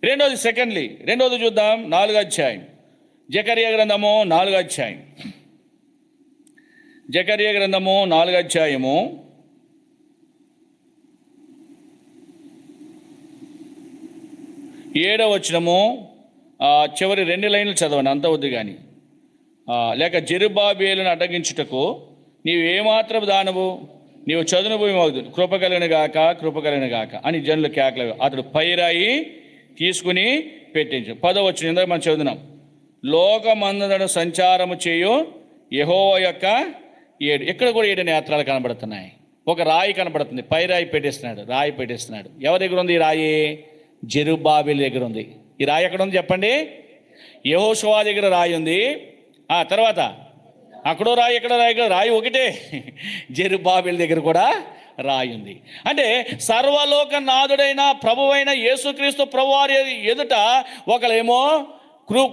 రెండోది చూద్దాం. 4వ అధ్యాయం జకర్యా గ్రంథము 4వ అధ్యాయం. జకర్యా గ్రంథము 4వ అధ్యాయము 7వ వచనము చివరి 2 లైన్లు చదవండి, అంత వద్దు కానీ. లేక జెరుబ్బాబేలును అడ్డగించుటకు నీవు ఏమాత్రం దానవు, నీవు చదును భూమి కృపకలిగిన గాక అని జనులు కేకలు. అతడు పైరాయి తీసుకుని పెట్టించు. 10వ వచనం ఇందాక మనం చదువుతున్నాం. లోకమందున సంచారము చేయు యెహోవా యొక్క 7. ఇక్కడ కూడా 7 నేత్రాలు కనబడుతున్నాయి. ఒక రాయి కనబడుతుంది, పైరాయి పెట్టేస్తున్నాడు, రాయి పెట్టేస్తున్నాడు. ఎవరి దగ్గర ఉంది ఈ రాయి? జెరుబ్బాబేలు దగ్గర ఉంది. ఈ రాయి ఎక్కడ ఉంది చెప్పండి? యెహోషువ దగ్గర రాయి ఉంది. ఆ తర్వాత అక్కడో రాయి, ఎక్కడ రాయి? రాయి ఒకటే. జెరుబ్బాబేలు దగ్గర కూడా రాయి ఉంది. అంటే సర్వలోక నాథుడైన ప్రభువైన యేసుక్రీస్తు ప్రభువారి ఎదుట ఒకళ్ళేమో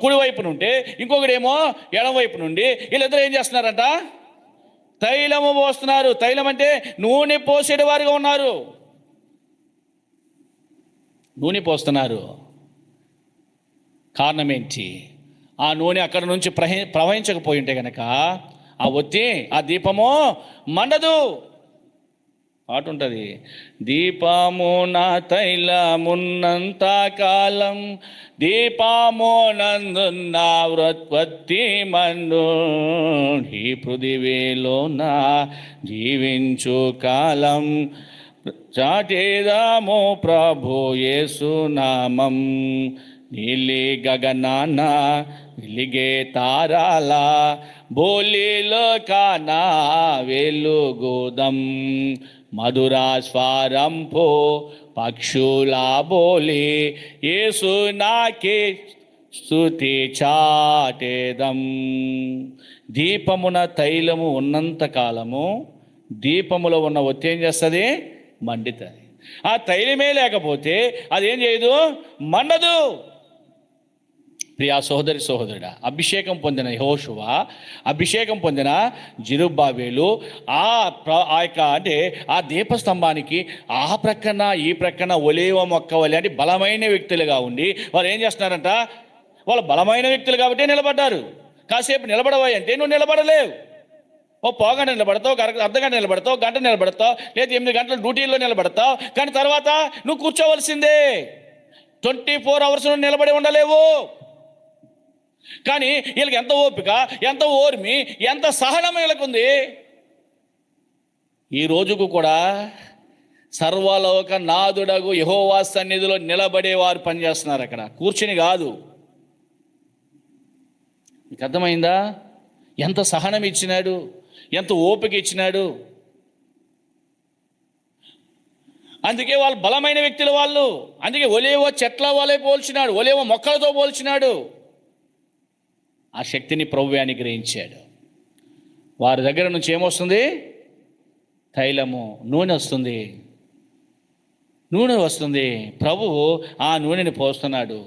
కుడివైపు నుండి, ఇంకొకడేమో ఎడమవైపు నుండి, వీళ్ళిద్దరు ఏం చేస్తున్నారంట? తైలము పోస్తున్నారు. తైలం అంటే నూనె పోసేటి వారిగా ఉన్నారు. నూనె పోస్తున్నారు. కారణం ఏంటి? ఆ నూనె అక్కడ నుంచి ప్రవహించకపోయి ఉంటే కనుక ఆ ఒత్తి, ఆ దీపము మండదు. పాట ఉంటుంది. దీపము నా తైలమున్నంత కాలం దీపము నందున్న వృత్వత్తి మన్ను ఈ పృథివీలో నా జీవించు కాలం చాటేదాము ప్రభు యేసు నామం. నీలి గగనాన వెలిగే తారాల బోలిలో కానా వెలుగుదం. మధురా స్వరంపో పక్షుల బోలి యేసు నాకే స్తుతి చాటేదం. దీపమున తైలము ఉన్నంత కాలము దీపములో ఉన్న ఒత్తి ఏం చేస్తుంది? మండుతుంది. ఆ తైలమే లేకపోతే అదేం చేయదు? మండదు. ప్రియా సోదరి సోదరుడా, అభిషేకం పొందిన యెహోషువ, అభిషేకం పొందిన జెరుబ్బాబేలు ఆ యొక్క అంటే ఆ దీపస్తంభానికి ఆ ప్రక్కన ఈ ప్రక్కన ఒలీవ మొక్క వలె అంటే బలమైన వ్యక్తులుగా ఉండి వారు ఏం చేస్తున్నారంట? వాళ్ళు బలమైన వ్యక్తులు కాబట్టి నిలబడ్డారు. కాసేపు నిలబడవాయి అంటే నువ్వు నిలబడలేవు. ఓ పోగంట నిలబడతావు, అర్ధగంట నిలబడతావు, గంట నిలబడతావు, లేదా 8 గంటల డ్యూటీలో నిలబడతావు. కానీ తర్వాత నువ్వు కూర్చోవలసిందే. 24 అవర్స్ నువ్వు నిలబడి ఉండలేవు. కానీ వీళ్ళకి ఎంత ఓపిక, ఎంత ఓర్మి, ఎంత సహనం వీళ్ళకుంది. ఈ రోజుకు కూడా సర్వలోక నాథుడగు యెహోవా సన్నిధిలో నిలబడే వారు పనిచేస్తున్నారు. అక్కడ కూర్చుని కాదు. మీకు అర్థమైందా? ఎంత సహనం ఇచ్చినాడు, ఎంత ఓపిక ఇచ్చినాడు. అందుకే వాళ్ళు బలమైన వ్యక్తులు వాళ్ళు. అందుకే ఒలేవో చెట్ల వాళ్ళే పోల్చినాడు, ఒలేవో మొక్కలతో పోల్చినాడు. ఆ శక్తిని ప్రభువే అనుగ్రహించాడు. వారి దగ్గర నుంచి ఏమొస్తుంది? తైలము, నూనె వస్తుంది, నూనె వస్తుంది. ప్రభువు ఆ నూనెని పోస్తున్నాడు.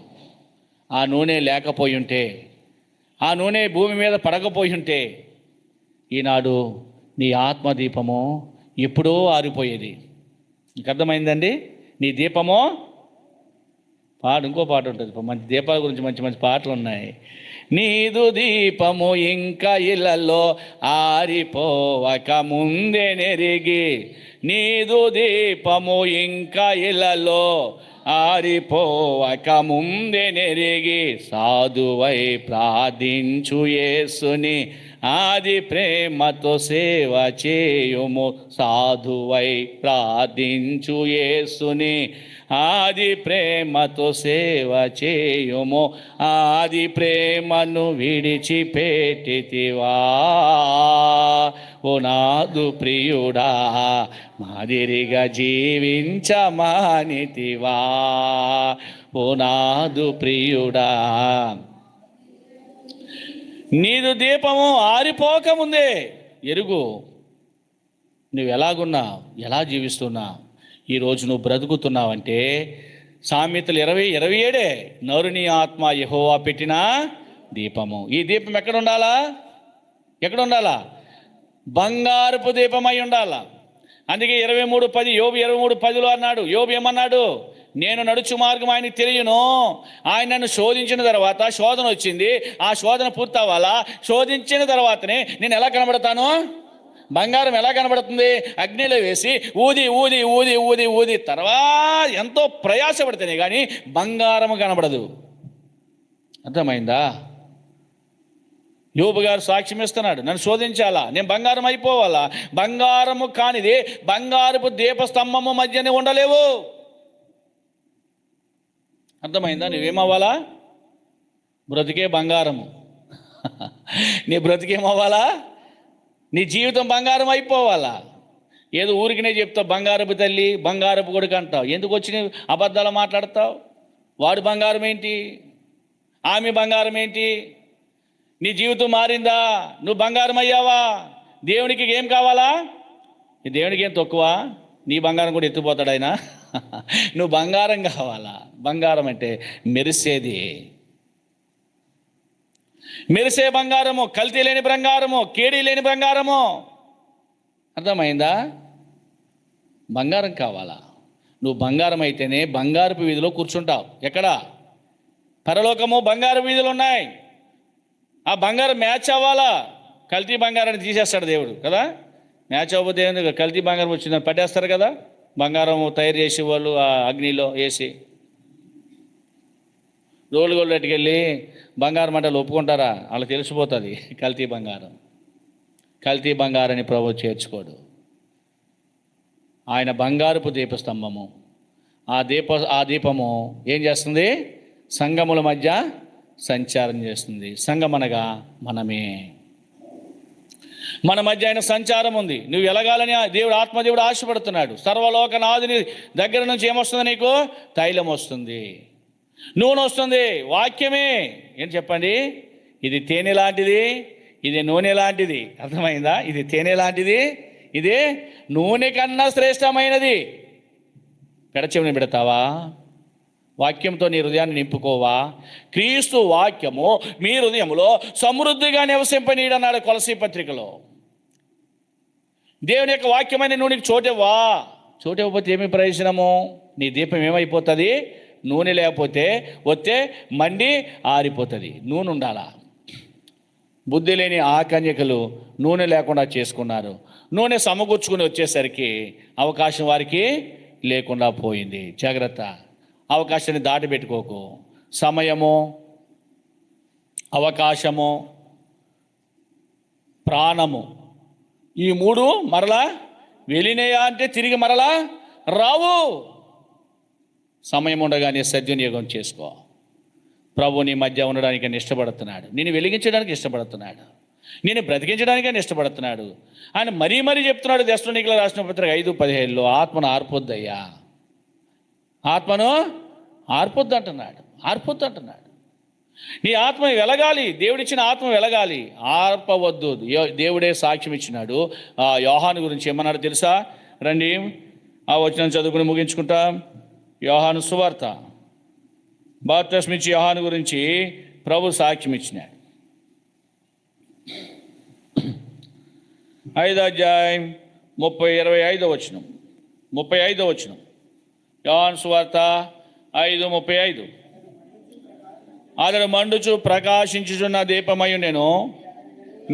ఆ నూనె లేకపోయి ఉంటే, ఆ నూనె భూమి మీద పడకపోయి ఉంటే, ఈనాడు నీ ఆత్మదీపము ఎప్పుడో ఆరిపోయేది. నీకు అర్థమైందండి? నీ దీపము ఇంకో పాట ఉంటుంది, మంచి దీపాల గురించి మంచి మంచి పాటలు ఉన్నాయి. నీదు దీపము ఇంకా ఇళ్ళలో ఆరిపోవక ముందే నెరిగి, నీదు దీపము ఇంకా ఇళ్ళలో ఆరిపోవక ముందే నెరిగి, సాధువై ప్రార్థించు యేసుని ఆది ప్రేమతో సేవ చేయుము. సాధువై ప్రార్థించు యేసుని ఆది ప్రేమతో సేవ చేయుము. ఆది ప్రేమను విడిచిపెట్టితివా ఓ నాదు ప్రియుడా, మాదిరిగా జీవించమానితివా ఓ నాదు ప్రియుడా. నీదు దీపము ఆరిపోకముందే ఎరుగు, నువ్వు ఎలాగున్నావు, ఎలా జీవిస్తున్నావు. ఈరోజు నువ్వు బ్రతుకుతున్నావంటే సామెతలు 20:27 నరుని ఆత్మ యెహోవా పెట్టిన దీపము. ఈ దీపం ఎక్కడ ఉండాలా? ఎక్కడ ఉండాలా? బంగారపు దీపమై ఉండాలా. అందుకే 23:10 యోబు 23:10 అన్నాడు. యోబు ఏమన్నాడు? నేను నడుచు మార్గం ఆయనకి తెలియను. ఆయన నన్ను శోధించిన తర్వాత, శోధన వచ్చింది, ఆ శోధన పూర్తి అవ్వాలా. శోధించిన తర్వాతనే నేను ఎలా కనబడతాను? బంగారం ఎలా కనబడుతుంది? అగ్నిలో వేసి ఊది ఊది ఊది ఊది ఊది తర్వాత ఎంతో ప్రయాసపడితేనే కానీ బంగారం కనబడదు. అర్థమైందా? యోబు గారు సాక్ష్యం ఇస్తున్నాడు, నన్ను శోధించాలా, నేను బంగారం అయిపోవాలా. బంగారము కానిది బంగారపు దీపస్తంభము మధ్యనే ఉండలేవు. అర్థమైందా? నువ్వేమవ్వాలా? బ్రతికే బంగారము. నీ బ్రతికేమవ్వాలా? నీ జీవితం బంగారం అయిపోవాలా. ఏదో ఊరికినే చెప్తావు బంగారపు తల్లి, బంగారపు కొడుకు అంటావు. ఎందుకు వచ్చి అబద్ధాలు మాట్లాడతావు? వాడు బంగారం ఏంటి, ఆమె బంగారం ఏంటి? నీ జీవితం మారిందా? నువ్వు బంగారం అయ్యావా? దేవునికి ఏం కావాలా? ఈ దేవునికి ఏం తక్కువ? నీ బంగారం కూడా ఎత్తుపోతాడు ఆయన. నువ్వు బంగారం కావాలా? బంగారం అంటే మెరిసేది, మెరిసే బంగారము, కల్తీ లేని బంగారము, కేడీ లేని బంగారము. అర్థమైందా? బంగారం కావాలా? నువ్వు బంగారం అయితేనే బంగారపు వీధిలో కూర్చుంటావు. ఎక్కడ? పరలోకము బంగారు వీధులు ఉన్నాయి. ఆ బంగారం మ్యాచ్ అవ్వాలా. కల్తీ బంగారాన్ని తీసేస్తాడు దేవుడు కదా. మ్యాచ్ అవ్వకపోతే కల్తీ బంగారం వచ్చిందని పట్టేస్తారు కదా. బంగారం తయారు చేసే వాళ్ళు ఆ అగ్నిలో వేసి రోడ్లు గొల్లెట్టుకెళ్ళి బంగారం మంటలు ఒప్పుకుంటారా? వాళ్ళకి తెలిసిపోతుంది కల్తీ బంగారం. కల్తీ బంగారాన్ని ప్రభు చేర్చుకోడు. ఆయన బంగారపు దీపస్తంభము. ఆ దీపము ఏం చేస్తుంది? సంఘముల మధ్య సంచారం చేస్తుంది. సంఘం అనగా మనమే. మన మధ్య ఆయన సంచారం ఉంది. నువ్వు ఎలగాలని దేవుడు, ఆత్మదేవుడు ఆశపడుతున్నాడు. సర్వలోకనాథుని దగ్గర నుంచి ఏమొస్తుంది? నీకు తైలం వస్తుంది, నూనె వస్తుంది, వాక్యమే. ఏం చెప్పండి? ఇది తేనె లాంటిది, ఇది నూనె లాంటిది. అర్థమైందా? ఇది తేనె లాంటిది, ఇది నూనె కన్నా శ్రేష్టమైనది. పెడచెవిని పెడతావా? వాక్యంతో నీ హృదయాన్ని నింపుకోవా? క్రీస్తు వాక్యము మీ హృదయంలో సమృద్ధిగా నివసింపనీయడన్నాడు కొలసీ పత్రికలో. దేవుని యొక్క వాక్యమైన నూనెకి చోటివ్వా. చోటివ్వకపోతే ఏమి ప్రయోజనము? నీ దీపం ఏమైపోతుంది? నూనె లేకపోతే వస్తే మండి ఆరిపోతుంది. నూనె ఉండాలా. బుద్ధి లేని ఆ కన్యకలు నూనె లేకుండా చేసుకున్నారు. నూనె సమకూర్చుకుని వచ్చేసరికి అవకాశం వారికి లేకుండా పోయింది. జాగ్రత్త, అవకాశాన్ని దాటిపెట్టుకోకు. సమయము, అవకాశము, ప్రాణము, ఈ మూడు మరలా వెళ్ళినాయా అంటే తిరిగి మరలా రావు. సమయం ఉండగానే సద్వినియోగం చేసుకో. ప్రభు నీ మధ్య ఉండడానికి ఆయన ఇష్టపడుతున్నాడు. నేను వెలిగించడానికి ఇష్టపడుతున్నాడు. నేను బ్రతికించడానికి ఆయన ఇష్టపడుతున్నాడు. ఆయన మరీ మరీ చెప్తున్నాడు. దెస్సలోనికీయులకు రాసిన పత్రిక 5:17 ఆత్మను ఆర్పొద్దయ్యా, ఆత్మను ఆర్పొద్దు అంటున్నాడు. ఆర్పొద్దు అంటున్నాడు. నీ ఆత్మ వెలగాలి, దేవుడిచ్చిన ఆత్మ వెలగాలి, ఆర్పవద్దు. దేవుడే సాక్ష్యం ఇచ్చినాడు. ఆ యోహాను గురించి ఏమన్నాడు తెలుసా? రండి ఆ వచనం చదువుకుని ముగించుకుంటాం. యోహాను సువార్త, బాప్తిస్మిచ్చి యోహాను గురించి ప్రభు సాక్ష్యం ఇచ్చినాడు. 5వ అధ్యాయం 25వ వచనం. 35వ వచనం, యోహాను సువార్త 5:35. అతడు మండుచు ప్రకాశించుచున్న దీపమయ్యు నేను,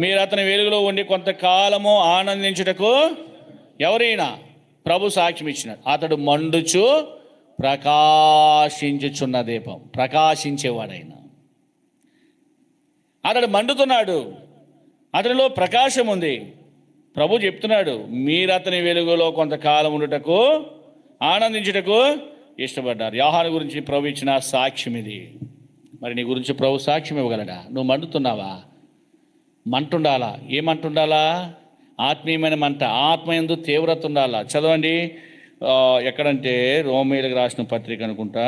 మీరు అతని వెలుగులో ఉండి కొంతకాలము ఆనందించుటకు. ఎవరైనా ప్రభు సాక్ష్యం ఇచ్చినాడు. అతడు మండుచు ప్రకాశించుచున్న దీపం, ప్రకాశించేవాడైనా. అతడు మండుతున్నాడు, అతనిలో ప్రకాశం ఉంది. ప్రభు చెప్తున్నాడు, మీరు అతని వెలుగులో కొంతకాలం ఉండుటకు, ఆనందించుటకు ఇష్టపడ్డారు. యోహాను గురించి ప్రభు ఇచ్చిన సాక్ష్యం ఇది. మరి నీ గురించి ప్రభు సాక్ష్యం ఇవ్వగలడా? నువ్వు మండుతున్నావా? మంటుండాలా. ఏమంటుండాలా? ఆత్మీయమైన మంట, ఆత్మయందు తీవ్రత ఉండాలా. చదవండి, ఎక్కడంటే రోమీయులకు రాసిన పత్రిక అనుకుంటా,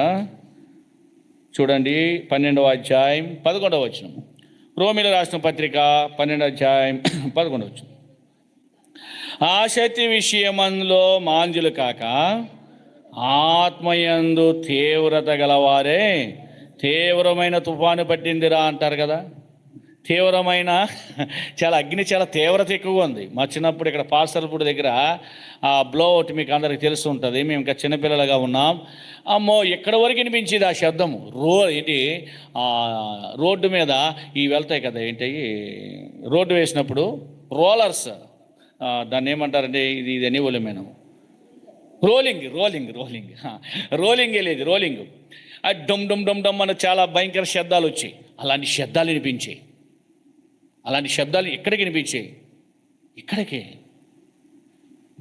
చూడండి 12వ అధ్యాయం 11వ వచనం. రోమీయులకు రాసిన పత్రిక 12వ అధ్యాయం 11వ వచనం. ఆసక్తి విషయమంలో మాంజులు కాక ఆత్మయందు తీవ్రత గలవారే. తీవ్రమైన తుఫాను పట్టిందిరా అంటారు కదా. తీవ్రమైన చాలా అగ్ని, చాలా తీవ్రత ఎక్కువగా ఉంది. మా చిన్నప్పుడు ఇక్కడ పాసర్పూడి దగ్గర ఆ బ్లో అవుట్ మీకు అందరికి తెలుసు ఉంటుంది. మేము ఇంకా చిన్నపిల్లలుగా ఉన్నాం. అమ్మో, ఎక్కడి వరకు వినిపించేది ఆ శబ్దము. రోడ్డు మీద ఈ వెళ్తాయి కదా, ఏంటి రోడ్డు వేసినప్పుడు రోలర్స్, దాన్ని ఏమంటారంటే ఇది అనేవాళ్ళు మేము రోలింగ్ వెళ్ళేది. రోలింగ్ అది డమ్ డమ్ డమ్ డమ్ అని చాలా భయంకర శబ్దాలు వచ్చాయి. అలాంటి శబ్దాలు వినిపించాయి. అలాంటి శబ్దాలు ఎక్కడికి వినిపించాయి? ఇక్కడికి.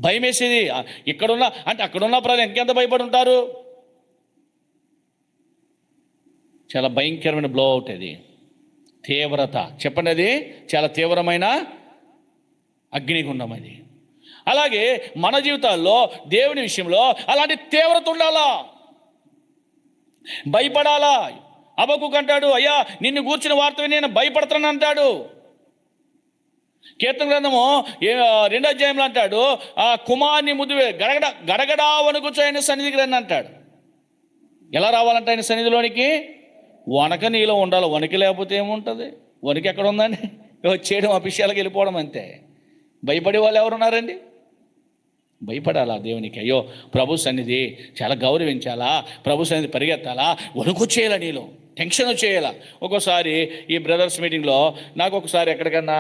భయం వేసేది. ఇక్కడున్న అంటే అక్కడున్న ప్రజలు ఇంకెంత భయపడి ఉంటారు. చాలా భయంకరమైన బ్లో అవుట్ అది. తీవ్రత చెప్పండి, అది చాలా తీవ్రమైన అగ్నిగుండం అది. అలాగే మన జీవితాల్లో దేవుని విషయంలో అలాంటి తీవ్రత ఉండాలా, భయపడాలా. హబక్కూకు అంటాడు, అయ్యా నిన్ను గూర్చిన వార్త విని నేను భయపడుతున్నాను అంటాడు. కీర్తన గ్రంథము 2వ అధ్యాయంలో అంటాడు, ఆ కుమార్ని ముద్దు గడగడా వణుకుచు ఆయన సన్నిధికి రండి అంటాడు. ఎలా రావాలంటే ఆయన సన్నిధిలోనికి? వణక నీలో ఉండాలి. వణికి లేకపోతే ఏముంటుంది? వణికి ఎక్కడ ఉందండి? వచ్చేయడం, అఫీషియల్కి వెళ్ళిపోవడం అంతే. భయపడే వాళ్ళు ఎవరున్నారండి? భయపడాలా దేవునికి? అయ్యో ప్రభు సన్నిధి చాలా గౌరవించాలా, ప్రభు సన్నిధి పరిగెత్తాలా, వణుకొచ్చేయాలా, నీలో టెన్షన్ వచ్చేయాలా. ఒక్కోసారి ఈ బ్రదర్స్ మీటింగ్లో నాకు ఒకసారి ఎక్కడికన్నా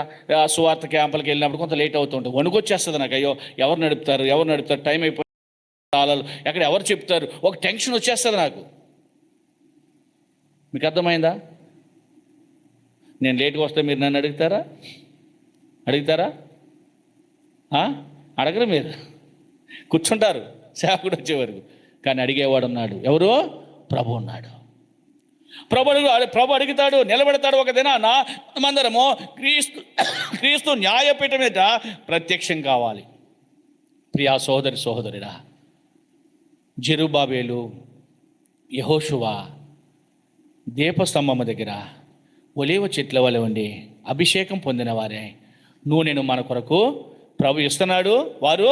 సువార్త క్యాంపులకి వెళ్ళినప్పుడు కొంత లేట్ అవుతుంటుంది. వణుకొచ్చేస్తుంది నాకు. అయ్యో ఎవరు నడుపుతారు, టైం అయిపోయి ఎక్కడ ఎవరు చెప్తారు, ఒక టెన్షన్ వచ్చేస్తుంది నాకు. మీకు అర్థమైందా? నేను లేట్గా వస్తే మీరు నన్ను అడుగుతారా? అడగరు. మీరు కూర్చుంటారు సేవకుడు వచ్చే వరకు. కానీ అడిగేవాడు ఉన్నాడు. ఎవరు? ప్రభు ఉన్నాడు. ప్రభు అడుగుతాడు, నిలబెడతాడు. ఒక దినాన మనమందరము క్రీస్తు న్యాయపీఠం మీద ప్రత్యక్షం కావాలి. ప్రియా సోదరిరా, జెరుబాబేలు, యెహోషువ దీపస్తంభము దగ్గర ఒలీవ చెట్ల వలె ఉండి అభిషేకం పొందిన వారే నూనెను మన కొరకు ప్రభు ఇస్తున్నాడు. వారు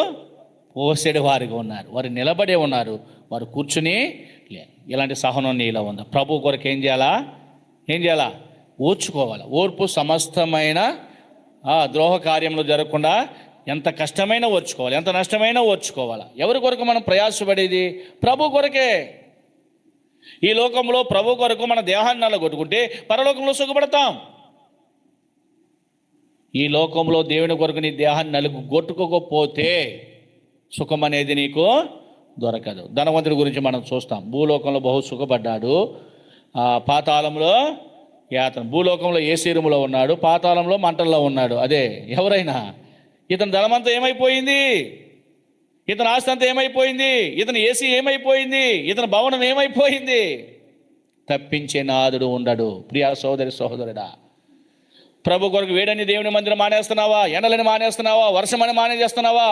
పోసేడు వారిగా ఉన్నారు, వారు నిలబడే ఉన్నారు, వారు కూర్చుని లే. ఇలాంటి సహనం నీలో ఉందా? ప్రభు కొరకు ఏం చేయాలా? ఓర్చుకోవాలి. ఓర్పు సమస్తమైన ద్రోహ కార్యంలో జరగకుండా ఎంత కష్టమైనా ఓర్చుకోవాలి, ఎంత నష్టమైనా ఓర్చుకోవాలి. ఎవరి కొరకు మనం ప్రయాసపడేది? ప్రభు కొరకే. ఈ లోకంలో ప్రభు కొరకు మన దేహాన్ని నల్లగొట్టుకుంటే పరలోకంలో సుఖపడతాం. ఈ లోకంలో దేవుని కొరకు నీ దేహాన్ని నలుగొట్టుకోకపోతే సుఖం అనేది నీకు దొరకదు. ధనవంతుడి గురించి మనం చూస్తాం. భూలోకంలో బహు సుఖపడ్డాడు, పాతాళంలో యాతన. భూలోకంలో ఏసీరుములో ఉన్నాడు, పాతాళంలో మంటల్లో ఉన్నాడు. అదే ఎవరైనా. ఇతని ధనమంతా ఏమైపోయింది? ఇతని ఆస్తి అంతా ఏమైపోయింది? ఇతని ఏసీ ఏమైపోయింది? ఇతని భవనం ఏమైపోయింది? తప్పించే నాదుడు ఉండడు. ప్రియా సోదరుడా, ప్రభు కొరకు వేడని దేవుని మందిరం మానేస్తున్నావా? ఎండలని మానేస్తున్నావా? వర్షమని మానేస్తున్నావా?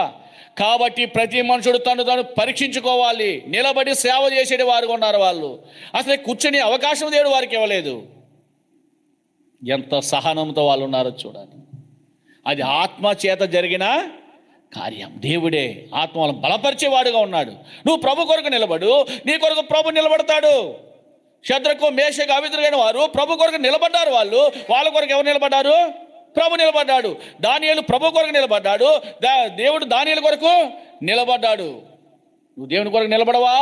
కాబట్టి ప్రతి మనుషుడు తను పరీక్షించుకోవాలి. నిలబడి సేవ చేసేది వారు ఉన్నారు. వాళ్ళు అసలు కూర్చొని అవకాశం దేవుడు వారికి ఇవ్వలేదు. ఎంత సహనంతో వాళ్ళు ఉన్నారో చూడండి. అది ఆత్మ చేత జరిగిన కార్యం. దేవుడే ఆత్మ వాళ్ళని బలపరిచేవాడుగా ఉన్నాడు. నువ్వు ప్రభు కొరకు నిలబడు, నీ కొరకు ప్రభు నిలబడతాడు. శద్రకు మేషకు అబేద్నెగో వారు ప్రభు కొరకు నిలబడ్డారు. వాళ్ళ కొరకు ఎవరు నిలబడ్డారు? ప్రభు నిలబడ్డాడు. దానియేలు ప్రభు కొరకు నిలబడ్డాడు. దేవుడు దానియేలు కొరకు నిలబడ్డాడు. నువ్వు దేవుని కొరకు నిలబడవా?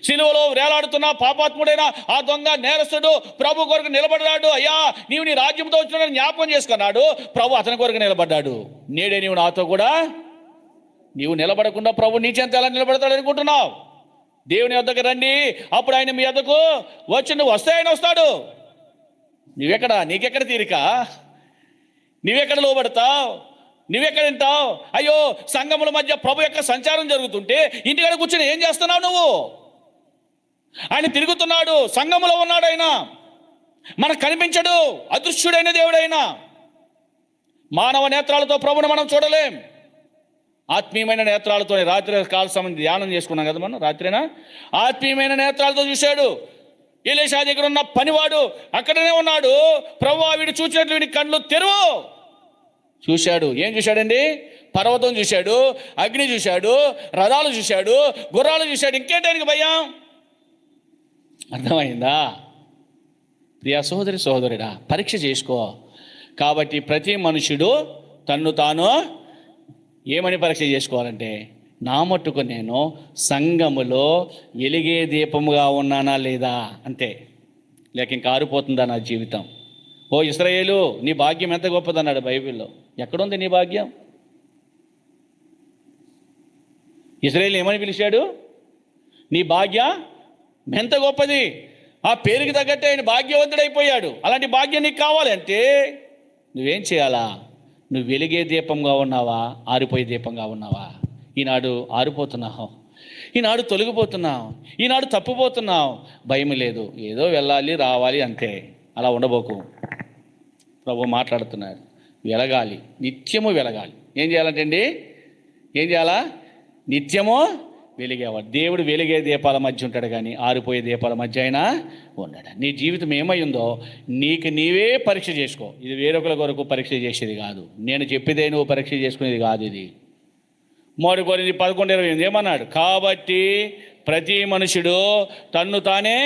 సిలువలో వేలాడుతున్న పాపాత్ముడైన ఆ దొంగ నేరస్తుడు ప్రభు కొరకు నిలబడ్డాడు. అయ్యా, నీవు నీ రాజ్యంతో వచ్చిన జ్ఞాపకం చేసుకున్నాడు. ప్రభు అతని కొరకు నిలబడ్డాడు. నేడే నీవు నాతో కూడా నీవు నిలబడకుండా ప్రభు నీ చెంత ఎలా నిలబడతాడు అనుకుంటున్నావు? దేవుని వద్దకు రండి, అప్పుడు ఆయన మీ వద్దకు వచ్చి నువ్వు వస్తే ఆయన వస్తాడు. నీకెక్కడ తీరిక? నువ్వెక్కడ లోబడతావు? నువ్వెక్కడ వింటావు? అయ్యో, సంఘముల మధ్య ప్రభు యొక్క సంచారం జరుగుతుంటే ఇంటికాడ కూర్చొని ఏం చేస్తున్నావు నువ్వు? ఆయన తిరుగుతున్నాడు, సంఘములో ఉన్నాడు. ఆయన మనకు కనిపించడు, అదృశ్యుడైన దేవుడైనా. మానవ నేత్రాలతో ప్రభుని మనం చూడలేం. ఆత్మీయమైన నేత్రాలతో రాత్రి కాల సమయం ధ్యానం చేసుకున్నాం కదా మనం. రాత్రినా ఆత్మీయమైన నేత్రాలతో చూశాడు. ఎలీషా దగ్గర ఉన్న పనివాడు అక్కడనే ఉన్నాడు. ప్రభువా, వీడు చూసినట్లు వీడి కళ్ళు తెరువు. చూశాడు. ఏం చూశాడండి? పర్వతం చూశాడు, అగ్ని చూశాడు, రథాలు చూశాడు, గుర్రాలు చూశాడు. ఇంకేంటానికి భయం? అర్థమైందా? ప్రియా సహోదరి సహోదరుడా, పరీక్ష చేసుకో. కాబట్టి ప్రతి మనుషుడు తన్ను తాను ఏమని పరీక్ష చేసుకోవాలంటే, నా మట్టుకు నేను సంఘములో వెలిగే దీపముగా ఉన్నానా లేదా అంతే. లేక ఇంకా ఆరిపోతుందా నా జీవితం? ఓ ఇశ్రాయేలు, నీ భాగ్యం ఎంత గొప్పదన్నాడు బైబిల్లో. ఎక్కడుంది నీ భాగ్యం? ఇశ్రాయేలు ఏమని పిలిచాడు? నీ భాగ్యం ఎంత గొప్పది. ఆ పేరుకి తగ్గట్టే ఆయన భాగ్యవంతుడైపోయాడు. అలాంటి భాగ్యం నీకు కావాలంటే నువ్వేం చేయాలా? నువ్వు వెలిగే దీపంగా ఉన్నావా, ఆరిపోయే దీపంగా ఉన్నావా? ఈనాడు ఆరిపోతున్నావు, ఈనాడు తొలగిపోతున్నావు, ఈనాడు తప్పిపోతున్నావు. భయం లేదు, ఏదో వెళ్ళాలి రావాలి అంతే. అలా ఉండబోకు. ప్రభు మాట్లాడుతున్నాడు, వెలగాలి, నిత్యము వెలగాలి. ఏం చేయాలంటే అండి, ఏం చేయాలా? నిత్యము వెలిగేవాడు. దేవుడు వెలిగే దీపాల మధ్య ఉంటాడు, కానీ ఆరిపోయే దీపాల మధ్య అయినా ఉన్నాడు. నీ జీవితం ఏమై ఉందో నీకు నీవే పరీక్ష చేసుకో. ఇది వేరొకరి కొరకు పరీక్ష చేసేది కాదు. నేను చెప్పేదే నువ్వు పరీక్ష చేసుకునేది కాదు. ఇది 3 కొరింథీ 11:28 ఏమన్నాడు? కాబట్టి ప్రతి మనుషుడు తన్ను తానే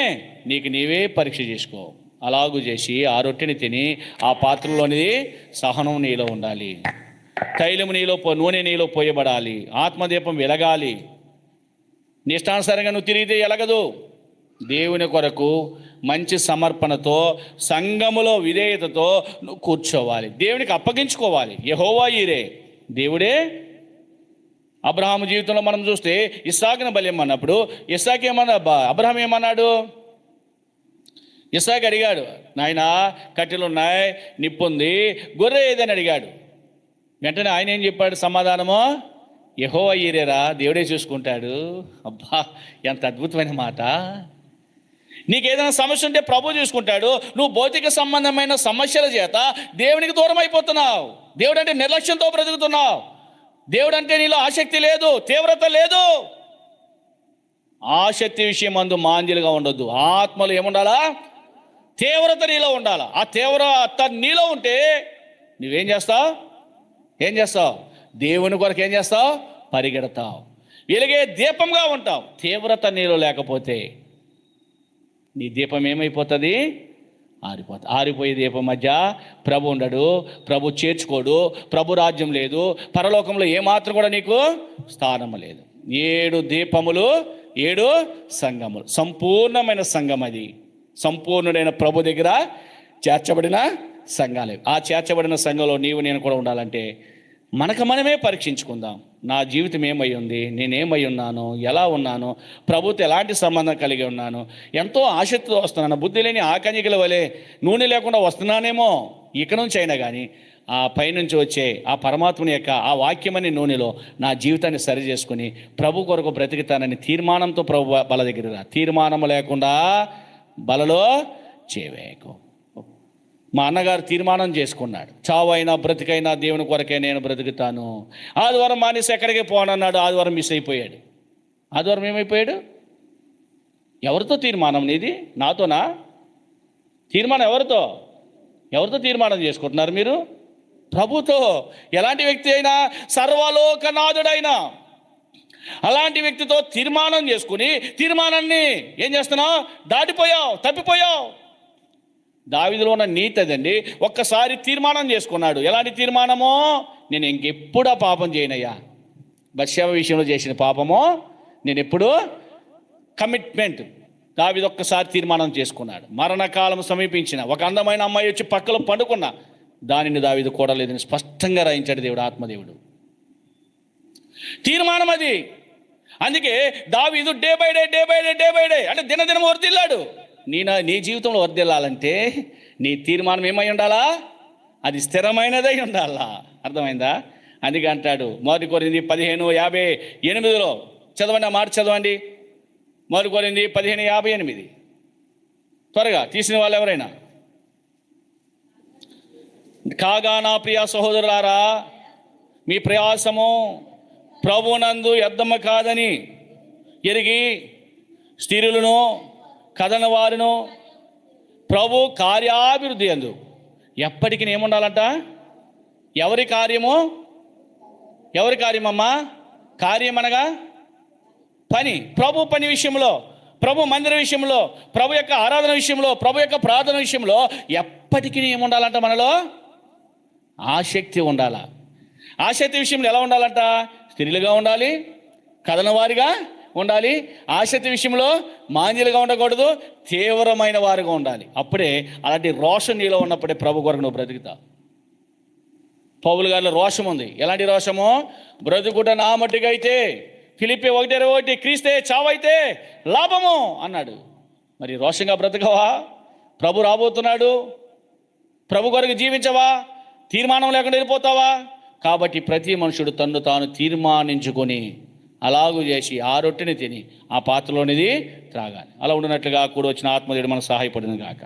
నీకు నీవే పరీక్ష చేసుకో. అలాగూ చేసి ఆ రొట్టెని తిని ఆ పాత్రలోనిది సహనం నీలో ఉండాలి. తైలము నీలో నూనె నీలో పోయబడాలి. ఆత్మదీపం వెలగాలి. నిష్టానుసారంగా నువ్వు తిరిగితే ఎలగదు. దేవుని కొరకు మంచి సమర్పణతో, సంఘములో విధేయతతో నువ్వు కూర్చోవాలి. దేవునికి అప్పగించుకోవాలి. యెహోవా ఈరే, దేవుడే. అబ్రహాము జీవితంలో మనం చూస్తే ఇస్సాకును బలి ఇమ్మన్నప్పుడు ఇస్సాకు ఏమన్నా, అబ్రహాం ఏమన్నాడు? ఇస్సాకు అడిగాడు, నాయనా కట్టెలు ఉన్నాయి, నిప్పు ఉంది, గొర్రె ఏదని అడిగాడు. వెంటనే ఆయన ఏం చెప్పాడు సమాధానము? యెహోవా ఈరేరా, దేవుడే చూసుకుంటాడు. అబ్బా, ఎంత అద్భుతమైన మాట. నీకు ఏదైనా సమస్య ఉంటే ప్రభు చూసుకుంటాడు. నువ్వు భౌతిక సంబంధమైన సమస్యల చేత దేవునికి దూరం అయిపోతున్నావు. దేవుడు అంటే నిర్లక్ష్యంతో బ్రతుకుతున్నావు. దేవుడు అంటే నీలో ఆసక్తి లేదు, తీవ్రత లేదు. ఆసక్తి విషయం అందు మాంద్యులుగా ఉండొద్దు. ఆత్మలో ఏముండాలా? తీవ్రత నీలో ఉండాలా. ఆ తీవ్రత నీలో ఉంటే నువ్వేం చేస్తావు? ఏం చేస్తావు? దేవుని కొరకు ఏం చేస్తావు? పరిగెడతావు. వెలిగే దీపంగా ఉంటావు. తీవ్రత నీలో లేకపోతే నీ దీపం ఏమైపోతుంది? ఆరిపోతుంది. ఆరిపోయే దీపం మధ్య ప్రభు ఉండడు, ప్రభు చేర్చుకోడు, ప్రభు రాజ్యం లేదు, పరలోకంలో ఏమాత్రం కూడా నీకు స్థానం లేదు. 7 దీపములు, 7 సంఘములు, సంపూర్ణమైన సంఘం. అది సంపూర్ణుడైన ప్రభు దగ్గర చేర్చబడిన సంఘాలే. ఆ చేర్చబడిన సంఘంలో నీవు నేను కూడా ఉండాలంటే మనకు మనమే పరీక్షించుకుందాం. నా జీవితం ఏమై ఉంది, నేనేమై ఉన్నాను, ఎలా ఉన్నాను, ప్రభుతో ఎలాంటి సంబంధం కలిగి ఉన్నాను, ఎంతో ఆసక్తితో వస్తున్నాను, బుద్ధి లేని ఆకన్యకల వలె నూనె లేకుండా వస్తున్నానేమో. ఇక నుంచి అయినా కానీ ఆ పైనుంచి వచ్చే ఆ పరమాత్మని యొక్క ఆ వాక్యమని నూనెలో నా జీవితాన్ని సరి చేసుకుని ప్రభు కొరకు బ్రతికితానని తీర్మానంతో ప్రభు బల దగ్గర రా. తీర్మానం లేకుండా బలలో చేవేకు. మా అన్నగారు తీర్మానం చేసుకున్నాడు, చావైనా బ్రతికైనా దేవుని కొరకే నేను బ్రతుకుతాను. ఆదివారం మానేసి ఎక్కడికి పోనన్నాడు. ఆదివారం మిస్ అయిపోయాడు. ఆదివారం ఏమైపోయాడు? ఎవరితో తీర్మానం నీది? నాతోనా? తీర్మానం ఎవరితో తీర్మానం చేసుకుంటున్నారు మీరు? ప్రభుతో. ఎలాంటి వ్యక్తి అయినా? సర్వలోకనాథుడైనా అలాంటి వ్యక్తితో తీర్మానం చేసుకుని తీర్మానాన్ని ఏం చేస్తున్నావు? తప్పిపోయావు. దావీదులో ఉన్న నీతి అదండి. ఒక్కసారి తీర్మానం చేసుకున్నాడు. ఎలాంటి తీర్మానమో? నేను ఇంకెప్పుడూ పాపం చేయనయ్యా. బత్షెబ విషయంలో చేసిన పాపమో నేను ఎప్పుడు కమిట్మెంట్. దావీదు ఒక్కసారి తీర్మానం చేసుకున్నాడు. మరణకాలం సమీపించిన ఒక అందమైన అమ్మాయి వచ్చి పక్కలో పండుకున్నా దానిని దావీదు కూడలేదని స్పష్టంగా రాయించాడు దేవుడు, ఆత్మదేవుడు. తీర్మానం అది. అందుకే దావీదు డే బై డే అంటే దినదినం వర్ధిల్లాడు. నీ జీవితంలో వర్ధిల్లాలంటే నీ తీర్మానం ఏమై ఉండాలా? అది స్థిరమైనదై ఉండాలా. అర్థమైందా? అందుకే అంటాడు 1 కొరింథీ 15:58 చదవండి. ఆ మాట చదవండి. 1 కొరింథీ 15:58 త్వరగా తీసిన వాళ్ళు ఎవరైనా. కాగా నా ప్రియ సహోదరులారా, మీ ప్రయాసము ప్రభునందు వ్యర్థము కాదని ఎరిగి స్త్రీలను కథన వారును ప్రభు కార్యాభివృద్ధి అందు ఎప్పటికీ ఏముండాలంట? ఎవరి కార్యమమ్మా? కార్యం అనగా పని. ప్రభు పని విషయంలో, ప్రభు మందిర విషయంలో, ప్రభు యొక్క ఆరాధన విషయంలో, ప్రభు యొక్క ప్రార్థన విషయంలో ఎప్పటికీ ఏముండాలంట? మనలో ఆసక్తి ఉండాలా. ఆసక్తి విషయంలో ఎలా ఉండాలంట? స్త్రీలుగా ఉండాలి, కథన వారిగా ఉండాలి. ఆసక్తి విషయంలో మాంద్యులుగా ఉండకూడదు, తీవ్రమైన వారుగా ఉండాలి. అప్పుడే అలాంటి రోషం నీలో ఉన్నప్పుడే ప్రభు కొరకు నువ్వు బ్రతుకుతావు. పౌలు గారిలో రోషం ఉంది. ఎలాంటి రోషము? బ్రతుకుట నా మట్టిగా అయితే ఫిలిప్పీ 1:21 క్రీస్తే చావైతే లాభము అన్నాడు. మరి రోషంగా బ్రతకవా? ప్రభు రాబోతున్నాడు, ప్రభు కొరకు జీవించవా? తీర్మానం లేకుండా వెళ్ళిపోతావా? కాబట్టి ప్రతి మనుషుడు తన్ను తాను తీర్మానించుకొని అలాగూ చేసి ఆ రొట్టెని తిని ఆ పాత్రలోనిది త్రాగాలి. అలా ఉండినట్లుగా కూడా వచ్చిన ఆత్మదేవుడు మనకు సహాయపడింది కాక.